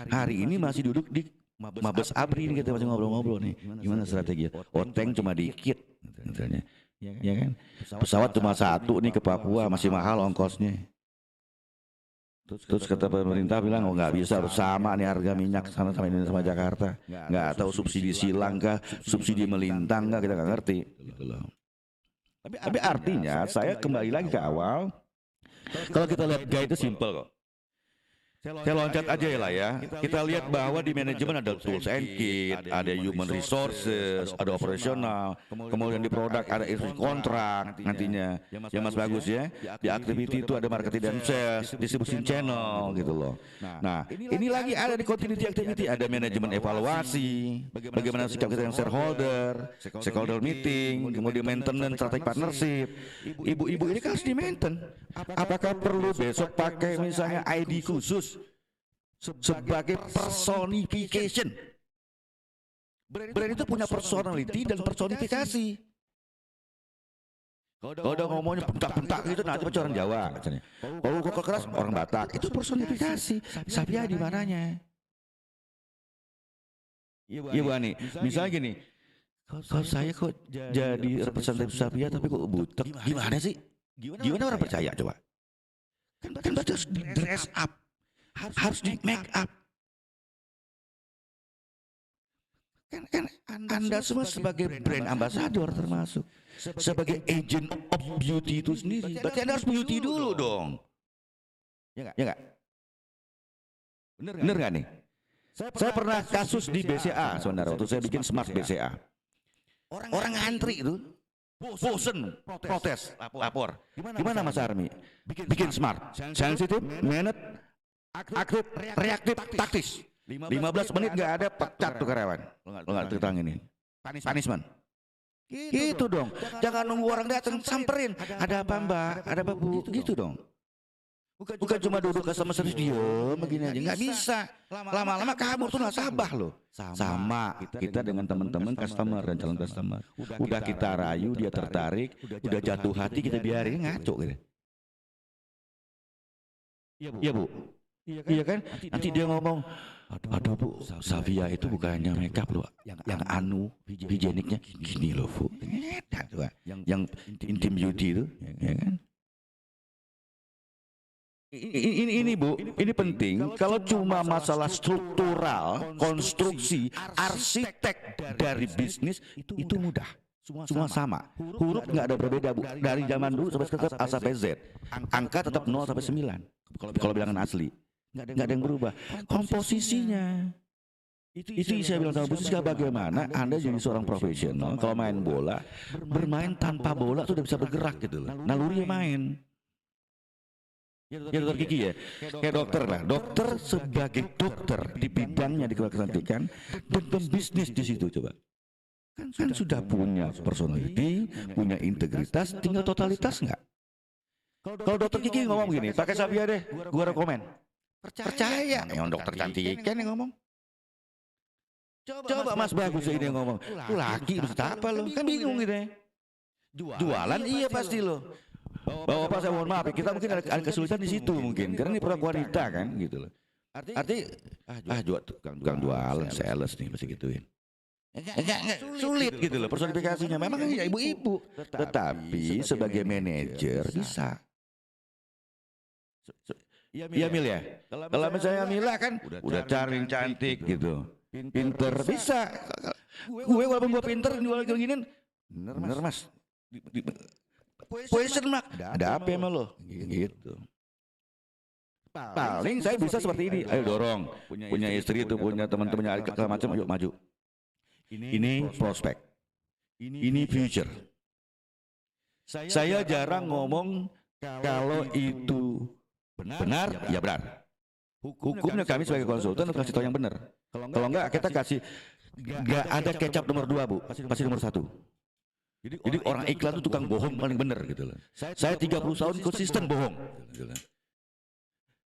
Hari ini masih duduk di Mabes Abri ini, kita masih ngobrol-ngobrol nih. Gimana strategi? Tank cuma dikit, misalnya. Ya kan? Pesawat cuma satu nih ke Papua, masih mahal ongkosnya. Terus kata pemerintah bilang, oh nggak bisa, sama nih harga minyak sana sama ini sama Jakarta. Nggak tahu subsidi silang kah, subsidi melintang kah, kita nggak ngerti. Tapi artinya saya kembali lagi ke awal. Kalau kita lihat gaya itu simple kok. Saya loncat aja ya lah ya. Kita lihat bahwa di manajemen ada tools and kit, ada human resources, ada operasional, kemudian di produk ada industri kontrak nantinya. Yang Mas bagus ya. Di activity itu ada marketing dan sales, distribution channel gitu loh. Nah, ini lagi ada di continuity activity, ada manajemen evaluasi, bagaimana sikap kita yang stakeholder meeting, kemudian maintenance, strategic partnership. Ibu-ibu ini kan harus di maintain. Apakah perlu besok pakai misalnya ID khusus sebagai personification? Brand itu punya personality dan personifikasi. Kalau udah ngomongnya bentak-bentak gitu, nanti macam orang Jawa misalnya. Kalau kok keras orang Batak, itu personifikasi. Sapia di mananya? Iya Bu Ani, misalnya gini, kalau saya kok jadi representatif Sapia tapi kok butek, gimana sih? Gimana orang percaya coba? Kan berarti harus di dress up, harus di make up. Kan Anda semua sebagai brand ambassador termasuk sebagai agent of beauty itu sendiri. Berarti Anda harus beauty dulu dong. Ya nggak? Bener nggak nih? Saya pernah kasus di BCA sebenarnya waktu saya bikin smart BCA. Orang ngantri itu bosen, protes, lapor. Gimana Mas Army? Bikin smart, sensitif, managed, aktif, reaktif, taktis. 15 menit nggak ada, pecat tuh karyawan. Lo nggak tertangin ini. Punishment. Gitu dong. Jangan nunggu orang datang, samperin. Ada apa Mbak? Ada apa Bu? Gitu dong. Bukan cuma duduk sama service diem begini aja, nggak bisa. Lama-lama kamu tuh nasabah loh. Sama kita dengan teman-teman customer dan calon customer. Udah kita rayu, dia tertarik, udah jatuh hati, kita biarin ngaco gitu. Iya Bu. Iya kan? Nanti dia ngomong, aduh Bu, Savia itu bukannya makeup loh, yang anu higieniknya gini loh Bu. Yang intim beauty itu, ya kan? Ini Bu, ini penting. Kalau cuma masalah struktural, konstruksi, arsitek dari bisnis itu mudah. Semua sama. Huruf nggak ada berbeda Bu. Dari zaman dulu sampai sekarang A sampai Z. Angka tetap 0 sampai 9. Kalau bilangan asli, nggak ada yang berubah. Komposisinya. Itu saya bilang sama Bu Siska, bagaimana Anda jadi seorang profesional kalau main bola, bermain tanpa bola sudah bisa bergerak gitu loh. Nalurinya main. Ya Dokter Kiki ya, kayak dokter lah. Dokter sebagai dokter di bidangnya di kecantikan dan pembisnis di situ coba. Kan sudah punya personality, punya integritas, tinggal totalitas nggak? Kalau Dokter Kiki ngomong gini, pakai Savia deh, gua rekomen. Percaya, yang dokter cantikan yang ngomong. Coba Mas Bagus ini yang ngomong, lu laki bisa apa lo? Kan bingung gitu ya. Jualan iya pasti lo. Bapak saya mohon maaf, kita mungkin ada kesulitan di situ mungkin, karena ini produk wanita kan gitu loh. Arti tukang jualan, sales nih mesti gituin. Enggak sulit gitu loh personifikasinya. Memang ya ibu-ibu, tetapi sebagai manajer bisa. Iya Mil ya. Kalau misalnya Mila kan udah caring cantik gitu, pinter bisa. Gue walaupun gue pinter jual gini, bener Mas. Question mark, ada apa emang lo? Gitu. Paling saya bisa seperti ini. Ayo dorong. Punya istri itu, punya teman-temannya segala macam, ayo maju. Ini prospek. Ini future. Saya jarang ngomong kalau itu benar, ya benar. Hukumnya kami sebagai konsultan harus kasih tahu yang benar. Kalau enggak kita kasih Gak ada kecap nomor 2 Bu, pasti nomor 1. Jadi orang iklan itu tukang bohong paling bener gitu loh. Saya 30 tahun konsisten bohong. Gitu loh.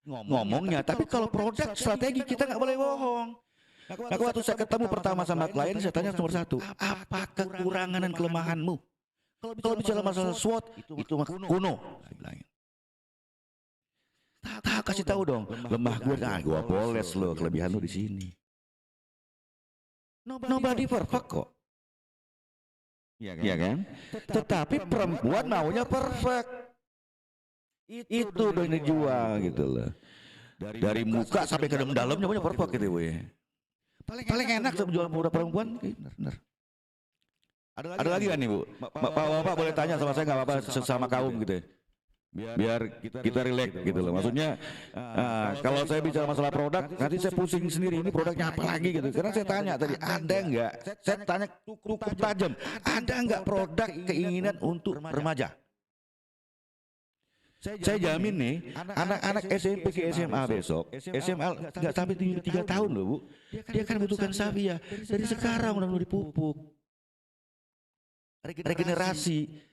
Ngomongnya, tapi kalau produk strategi kita nggak boleh bohong. Nah, waktu saya ketemu pertama sama klien, saya tanya nomor 1, apa kekurangan dan kelemahanmu? Kalau bicara masalah SWOT, itu mah kuno. Tak kasih tahu dong, lemah gue, gue poles lo, kelebihan lo di sini. Nobody perfect kok. Iya kan? Tetapi perempuan maunya perfect. Itu dong yang dijual gitu loh. Dari muka sampai ke dalamnya punya perfect gitu Bu ya. Paling enak jual produk perempuan, benar. Ada lagi kan nih Bu? Bapak boleh tanya sama saya nggak apa-apa sesama kaum gitu ya. Biar kita relax gitu loh. Maksudnya kalau saya bicara masalah produk, nanti saya pusing sendiri ini produknya apa lagi gitu. Karena saya tanya tadi, ada nggak? Saya tanya cukup tajam, ada nggak produk keinginan untuk remaja? Saya jamin nih, anak-anak SMP ke SMA besok, SMA nggak sampai 3 tahun loh Bu, dia akan membutuhkan Savia. Dari sekarang udah dipupuk. Regenerasi.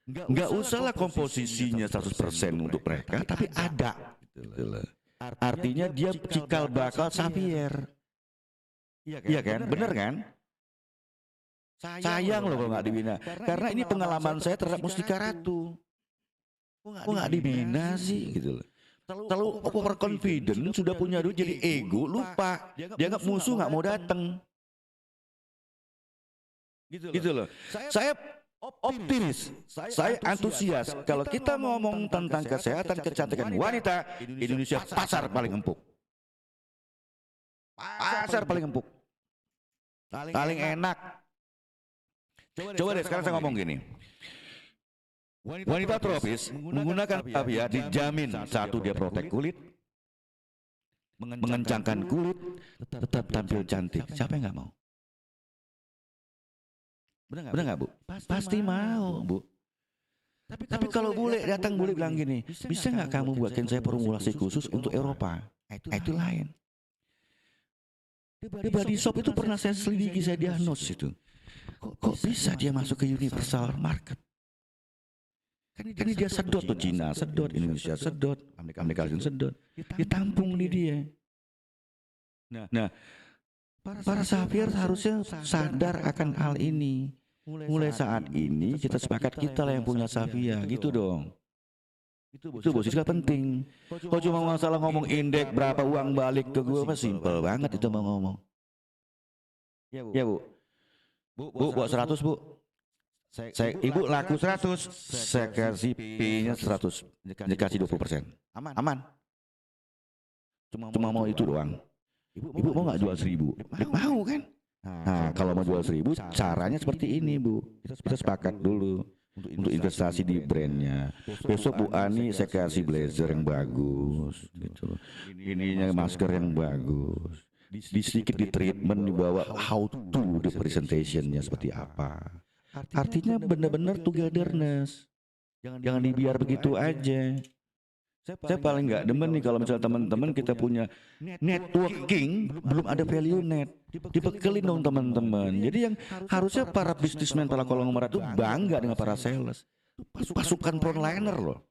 Nggak usahlah komposisinya 100% untuk mereka, tapi ada. Artinya dia cikal bakal Xavier. Iya kan? Bener kan? Sayang loh kalau nggak dibina. Karena ini pengalaman saya terhadap Mustika Ratu. Kok nggak dibina sih gitu loh. Terlalu overconfident, sudah punya duit jadi ego, lupa. Dianggap musuh nggak mau datang. Gitu loh. Saya optimis, saya antusias. Kalau kita ngomong tentang kesehatan kecantikan wanita, Indonesia pasar paling empuk. Pasar paling empuk. Paling enak. Coba deh sekarang saya ngomong gini. Wanita tropis menggunakan Savia dijamin, 1 dia protek kulit, mengencangkan kulit, tetap tampil cantik. Siapa yang nggak mau? Benar nggak Bu? Pasti mau Bu. Tapi kalau bule datang, bule bilang gini, bisa nggak kamu buatkan saya formulasi khusus untuk Eropa? Itu lain. Di Body Shop itu pernah saya selidiki, saya diagnos itu. Kok bisa dia masuk ke universal market? Kan ini dia sedot tuh, Cina sedot, Indonesia sedot, Amerika sedot, ditampung di dia. Nah, para Xavier harusnya sadar akan hal ini. Mulai saat ini kita sepakat kita lah yang punya Savia, gitu dong. Itu Bu Siska penting. Kalau cuma masalah ngomong indeks berapa uang balik ke gue, mah simpel banget itu mau ngomong. Ya Bu. Bu buat 100 Bu. Ibu laku 100, saya kasih P-nya 100, dikasih 20%. Aman. Cuma mau itu doang. Ibu mau nggak jual 1000? Mau kan? Nah, kalau mau jual 1000, caranya seperti ini Bu. Kita sepakat dulu untuk investasi di brandnya. Besok Bu Ani saya kasih blazer yang bagus, gitu. Ininya masker yang bagus. Sedikit di treatment, dibawa how to the presentationnya seperti apa. Artinya benar-benar togetherness. Jangan dibiar begitu aja. Saya paling nggak demen nih kalau misalnya teman-teman kita punya networking belum ada value net, dibekelin dong teman-teman. Jadi yang harusnya para bisnismen, para konglomerat itu bangga dengan para sales, pasukan frontliner loh.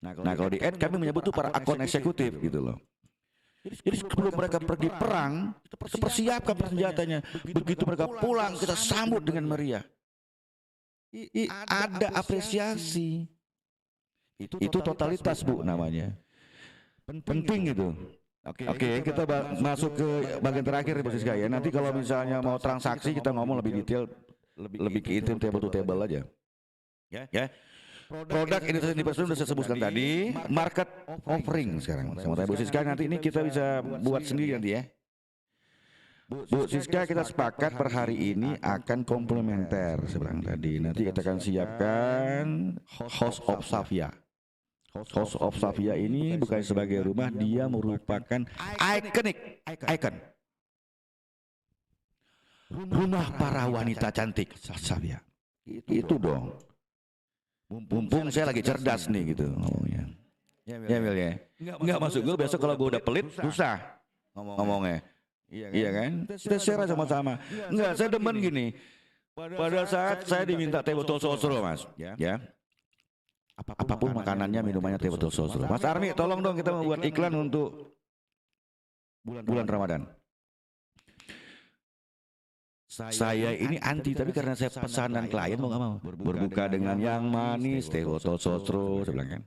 Nah kalau di ad kami menyebut itu para akun eksekutif gitu loh. Jadi sebelum mereka pergi perang, kita persiapkan senjatanya. Begitu mereka pulang, kita sambut dengan meriah. Ada apresiasi. Itu totalitas Bu namanya. Penting itu. Oke, kita masuk ke bagian terakhir Bu Siska ya. Nanti kalau misalnya mau transaksi kita ngomong lebih detail, lebih ke intim, table to table aja. Ya. Produk ini sudah saya sebutkan tadi. Market offering sekarang. Saya mau tanya Bu Siska, nanti ini kita bisa buat sendiri nanti ya. Bu Siska, kita sepakat per hari ini akan komplementer seperti tadi. Nanti kita akan siapkan House of Savia. House of Savia ini bukan sebagai rumah, dia merupakan icon. Rumah para wanita cantik Savia. Itu dong. Mumpung saya lagi cerdas nih gitu ngomongnya. Ya Mil ya. Enggak masuk gue besok kalau gue udah pelit susah ngomongnya. Iya kan? Kita share sama-sama. Enggak, saya demen gini. Pada saat saya diminta teh botol sosro, Mas, ya. Apapun makanannya, minumannya teh botol sosro. Mas Armi, tolong dong kita membuat iklan untuk bulan Ramadan. Saya ini anti, tapi karena saya pesanan klien mau nggak mau berbuka dengan yang manis, teh botol sosro, saya bilang kan.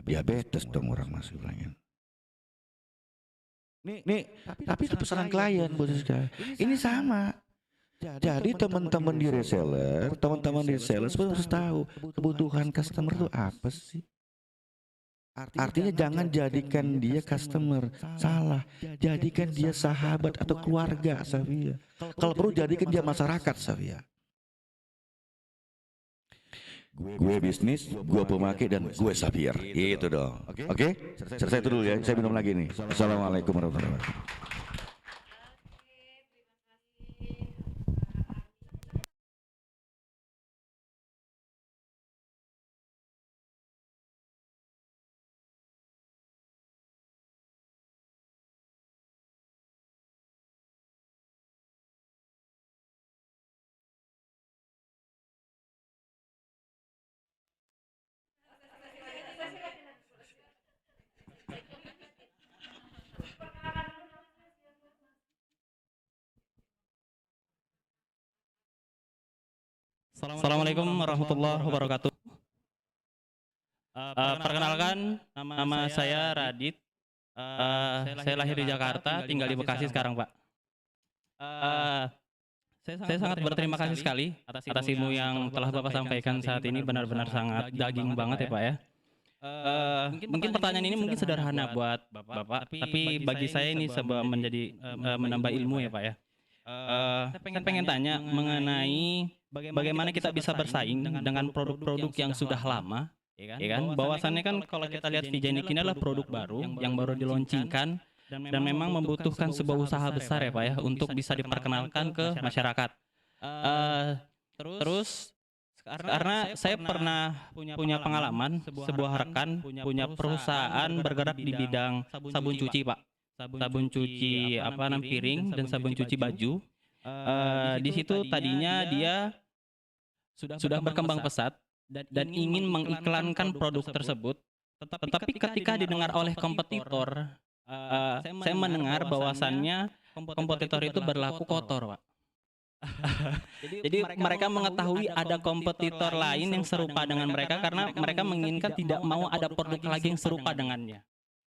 Diabetes dong orang Mas, saya bilang kan. Nih, tapi itu pesanan klien, Bos Rizka. Ini sama. Jadi teman-teman di reseller harus tahu kebutuhan customer itu apa sih. Artinya jangan jadikan dia customer, salah. Jadikan dia sahabat atau keluarga, Safia. Kalau perlu jadikan dia masyarakat, Safia. Gue bisnis, gue pemakai, dan gue Safir. Itu dong. Oke? Selesai itu dulu ya. Saya minum lagi nih. Assalamualaikum warahmatullahi wabarakatuh. Assalamualaikum warahmatullahi wabarakatuh. Perkenalkan, nama saya Radit. Saya lahir di Jakarta, tinggal di Bekasi sekarang, Pak. Saya sangat berterima kasih sekali atas ilmu yang telah Bapak sampaikan saat ini, benar-benar sangat daging banget ya, Pak ya. Mungkin pertanyaan ini mungkin sederhana buat Bapak, tapi bagi saya ini sebuah menambah ilmu ya, Pak ya. Saya pengen tanya mengenai bagaimana kita bisa bersaing dengan produk-produk yang sudah lama, ya kan? Bahwasannya kan kalau kita lihat Vigenik ini adalah produk baru yang baru dilaunchingkan dan memang membutuhkan sebuah usaha besar ya Pak ya untuk bisa diperkenalkan ke masyarakat. Terus karena saya pernah punya pengalaman, sebuah rekan punya perusahaan bergerak di bidang sabun cuci Pak. Sabun cuci piring dan sabun cuci baju. Di situ tadinya dia sudah berkembang pesat dan ingin mengiklankan produk tersebut, tetapi ketika didengar oleh kompetitor, saya mendengar bahwasannya kompetitor itu berlaku kotor, Pak. Jadi mereka mengetahui ada kompetitor lain yang serupa dengan mereka karena mereka menginginkan tidak mau ada produk lagi yang serupa dengannya.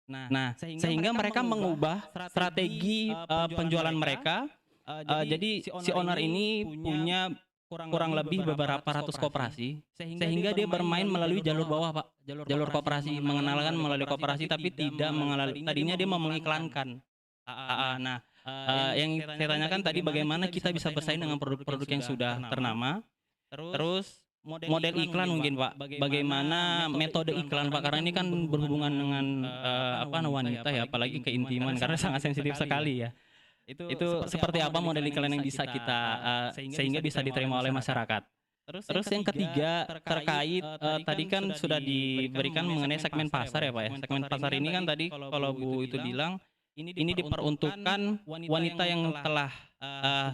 Nah, sehingga mereka mengubah strategi penjualan mereka. Jadi si owner ini punya kurang lebih beberapa ratus koperasi, sehingga dia bermain melalui jalur bawah Pak, jalur koperasi, mengenalkan melalui koperasi, tapi tidak mengenal. Tadinya dia mau mengiklankan. Nah, yang saya tanyakan tadi bagaimana kita bisa bersaing dengan produk-produk yang sudah ternama. Terus model iklan mungkin Pak, bagaimana metode iklan Pak, karena ini kan berhubungan dengan wanita ya, apalagi keintiman karena sangat sensitif sekali ya. Itu seperti apa model iklan yang bisa kita sehingga bisa diterima oleh masyarakat. Terus yang ketiga terkait tadi kan sudah diberikan mengenai segmen pasar ya Pak ya. Segmen pasar ini kan tadi kalau Bu itu bilang ini diperuntukkan wanita yang telah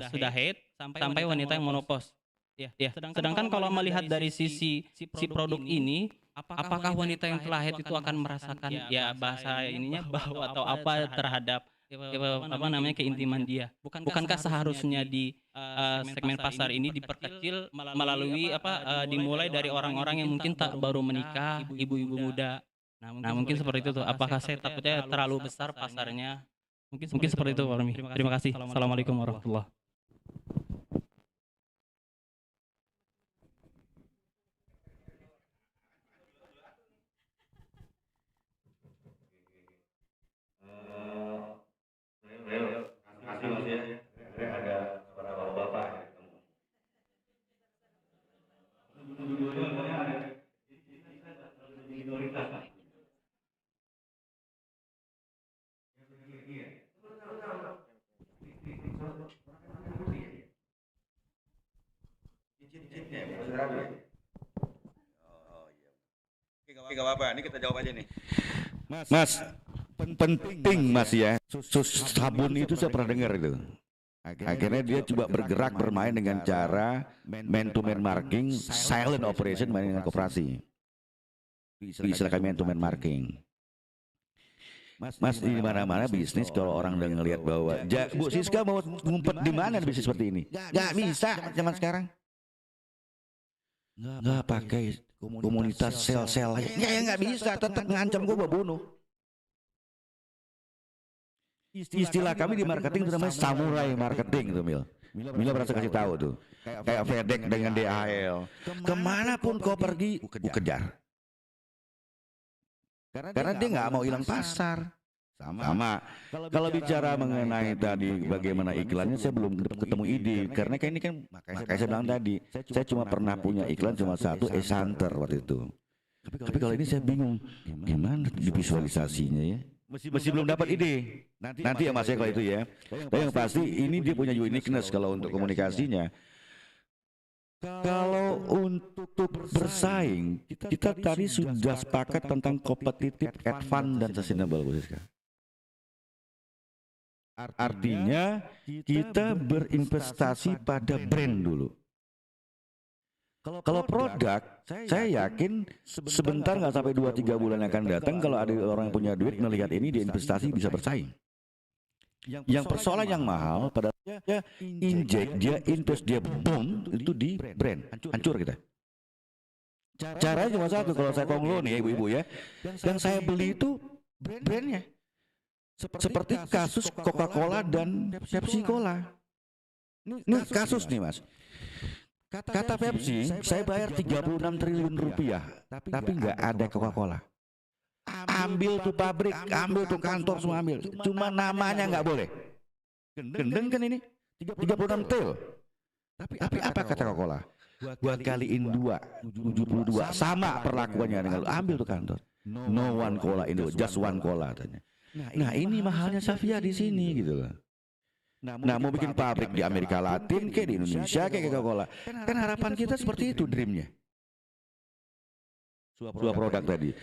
sudah haid sampai wanita yang menopause. Ya. Sedangkan kalau melihat dari sisi produk ini, apakah wanita yang telah haid itu akan merasakan ya bahasa ininya bau atau apa terhadap keintiman dia? Bukankah seharusnya di segmen pasar ini diperkecil melalui dimulai dari orang-orang yang mungkin tak baru menikah, ibu-ibu muda. Nah, mungkin seperti itu tuh. Apakah saya takutnya terlalu besar pasarnya? Mungkin seperti itu Pak Rami. Terima kasih. Assalamualaikum warahmatullahi wabarakatuh. Oke, gak apa-apa, ini kita jawab aja nih. Mas, penting Mas ya. Sabun itu saya pernah dengar itu. Akhirnya dia coba bergerak bermain dengan cara man to man marking, silent operation main dengan koperasi. Istilahnya man to man marking. Mas di mana-mana bisnis kalau orang udah ngelihat bahwa Bu Siska mau ngumpet di mana bisnis seperti ini? Nggak bisa zaman sekarang. Nggak pakai komunitas sel-sel aja. Ya nggak bisa, tetap ngancam gue bunuh. Istilah kami di marketing itu namanya samurai marketing tuh Mil. Mila berasa kasih tahu tuh. Kayak FedEx dengan DHL. Kemanapun kau pergi, gue kejar. Karena dia nggak mau hilang pasar. Sama. Kalau bicara mengenai tadi bagaimana iklannya, saya belum ketemu ide. Karena kayak ini kan, makanya saya bilang tadi, saya cuma pernah punya iklan cuma satu, Hunter waktu itu. Tapi kalau ini saya bingung, gimana divisualisasinya ya? Masih belum dapat ide. Nanti ya Mas ya kalau itu ya. Tapi yang pasti ini dia punya uniqueness kalau untuk komunikasinya. Kalau untuk bersaing, kita tadi sudah sepakat tentang kompetitif, advance, dan sustainable, Bu Siska. Artinya kita berinvestasi pada brand dulu. Kalau produk, saya yakin sebentar nggak sampai 2-3 bulan yang akan datang, kalau ada orang yang punya duit melihat ini, dia investasi bisa bersaing. Yang persoalan yang mahal pada dia inject, dia invest, dia boom itu di brand, hancur kita. Caranya cuma satu, kalau saya konglo nih ibu-ibu ya, yang saya beli itu brandnya. Seperti kasus Coca-Cola dan Pepsi Cola. Ini kasus nih Mas. Kata Pepsi, saya bayar 36 triliun rupiah, tapi nggak ada Coca-Cola. Ambil tuh pabrik, ambil tuh kantor, semua ambil. Cuma namanya nggak boleh. Gendeng kan ini, 36 tril. Tapi apa kata Coca-Cola? Gua kaliin 72, sama perlakuannya dengan lu. Ambil tuh kantor. No one cola Indo, just one cola katanya. Nah ini mahalnya Savia di sini gitu loh. Nah mau bikin pabrik di Amerika Latin kayak di Indonesia kayak Coca-Cola, kan harapan kita seperti itu dreamnya. Dua produk tadi.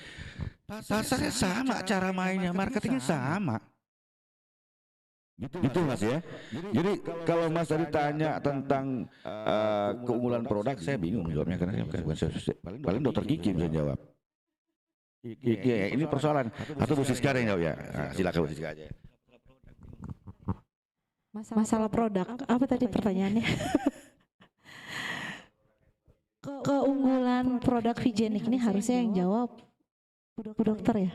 Pasarnya sama, cara mainnya, marketingnya sama. Gitu Mas ya. Jadi kalau Mas tadi tanya tentang keunggulan produk, saya bingung jawabnya karena paling Dokter Kiki bisa jawab. Iya, ini persoalan. Atau Bu Siska yang jawab ya. Nah, silakan Bu Siska aja. Masalah produk, apa tadi pertanyaannya? Keunggulan produk Vigenik ini harusnya yang jawab Bu Dokter ya?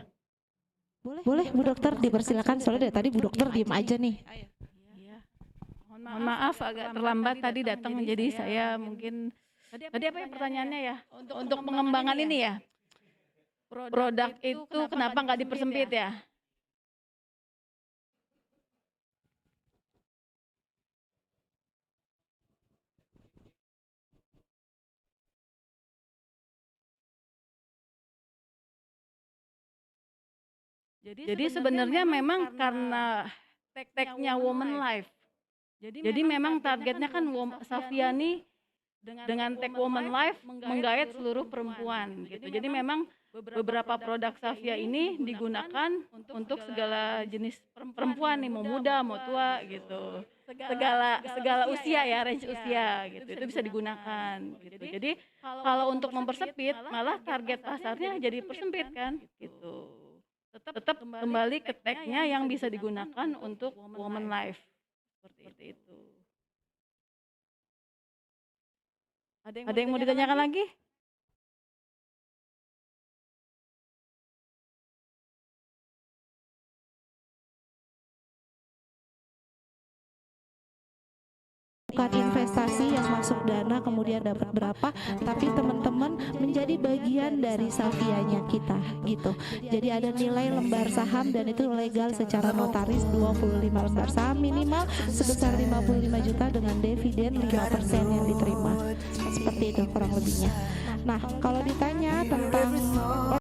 Boleh Bu Dokter, dipersilakan, soalnya dari tadi Bu Dokter diem aja nih. Mohon maaf agak terlambat tadi datang, jadi saya mungkin tadi apa ya pertanyaannya ya? Untuk pengembangan ini ya? Produk itu kenapa nggak dipersempit ya? Jadi sebenarnya memang karena tag-nya Woman Life. Jadi memang targetnya kan Savia nih dengan tag Woman Life menggait seluruh perempuan gitu. Jadi memang beberapa produk Savia ini digunakan untuk segala jenis perempuan nih, mau muda, mau tua gitu. Segala usia ya, range usia gitu. Itu bisa digunakan gitu. Jadi kalau untuk mempersempit malah target pasarnya jadi persempit kan gitu. Tetap kembali ke tag-nya yang bisa digunakan untuk Woman Life seperti itu. Ada yang mau ditanyakan lagi? Bukan investasi yang masuk dana kemudian dapat berapa, tapi teman-teman menjadi bagian dari Savianya kita gitu. Jadi ada nilai lembar saham dan itu legal secara notaris, 25 lembar saham minimal sebesar 55 juta dengan dividen 5% yang diterima. Seperti itu kurang lebihnya. Nah, kalau ditanya tentang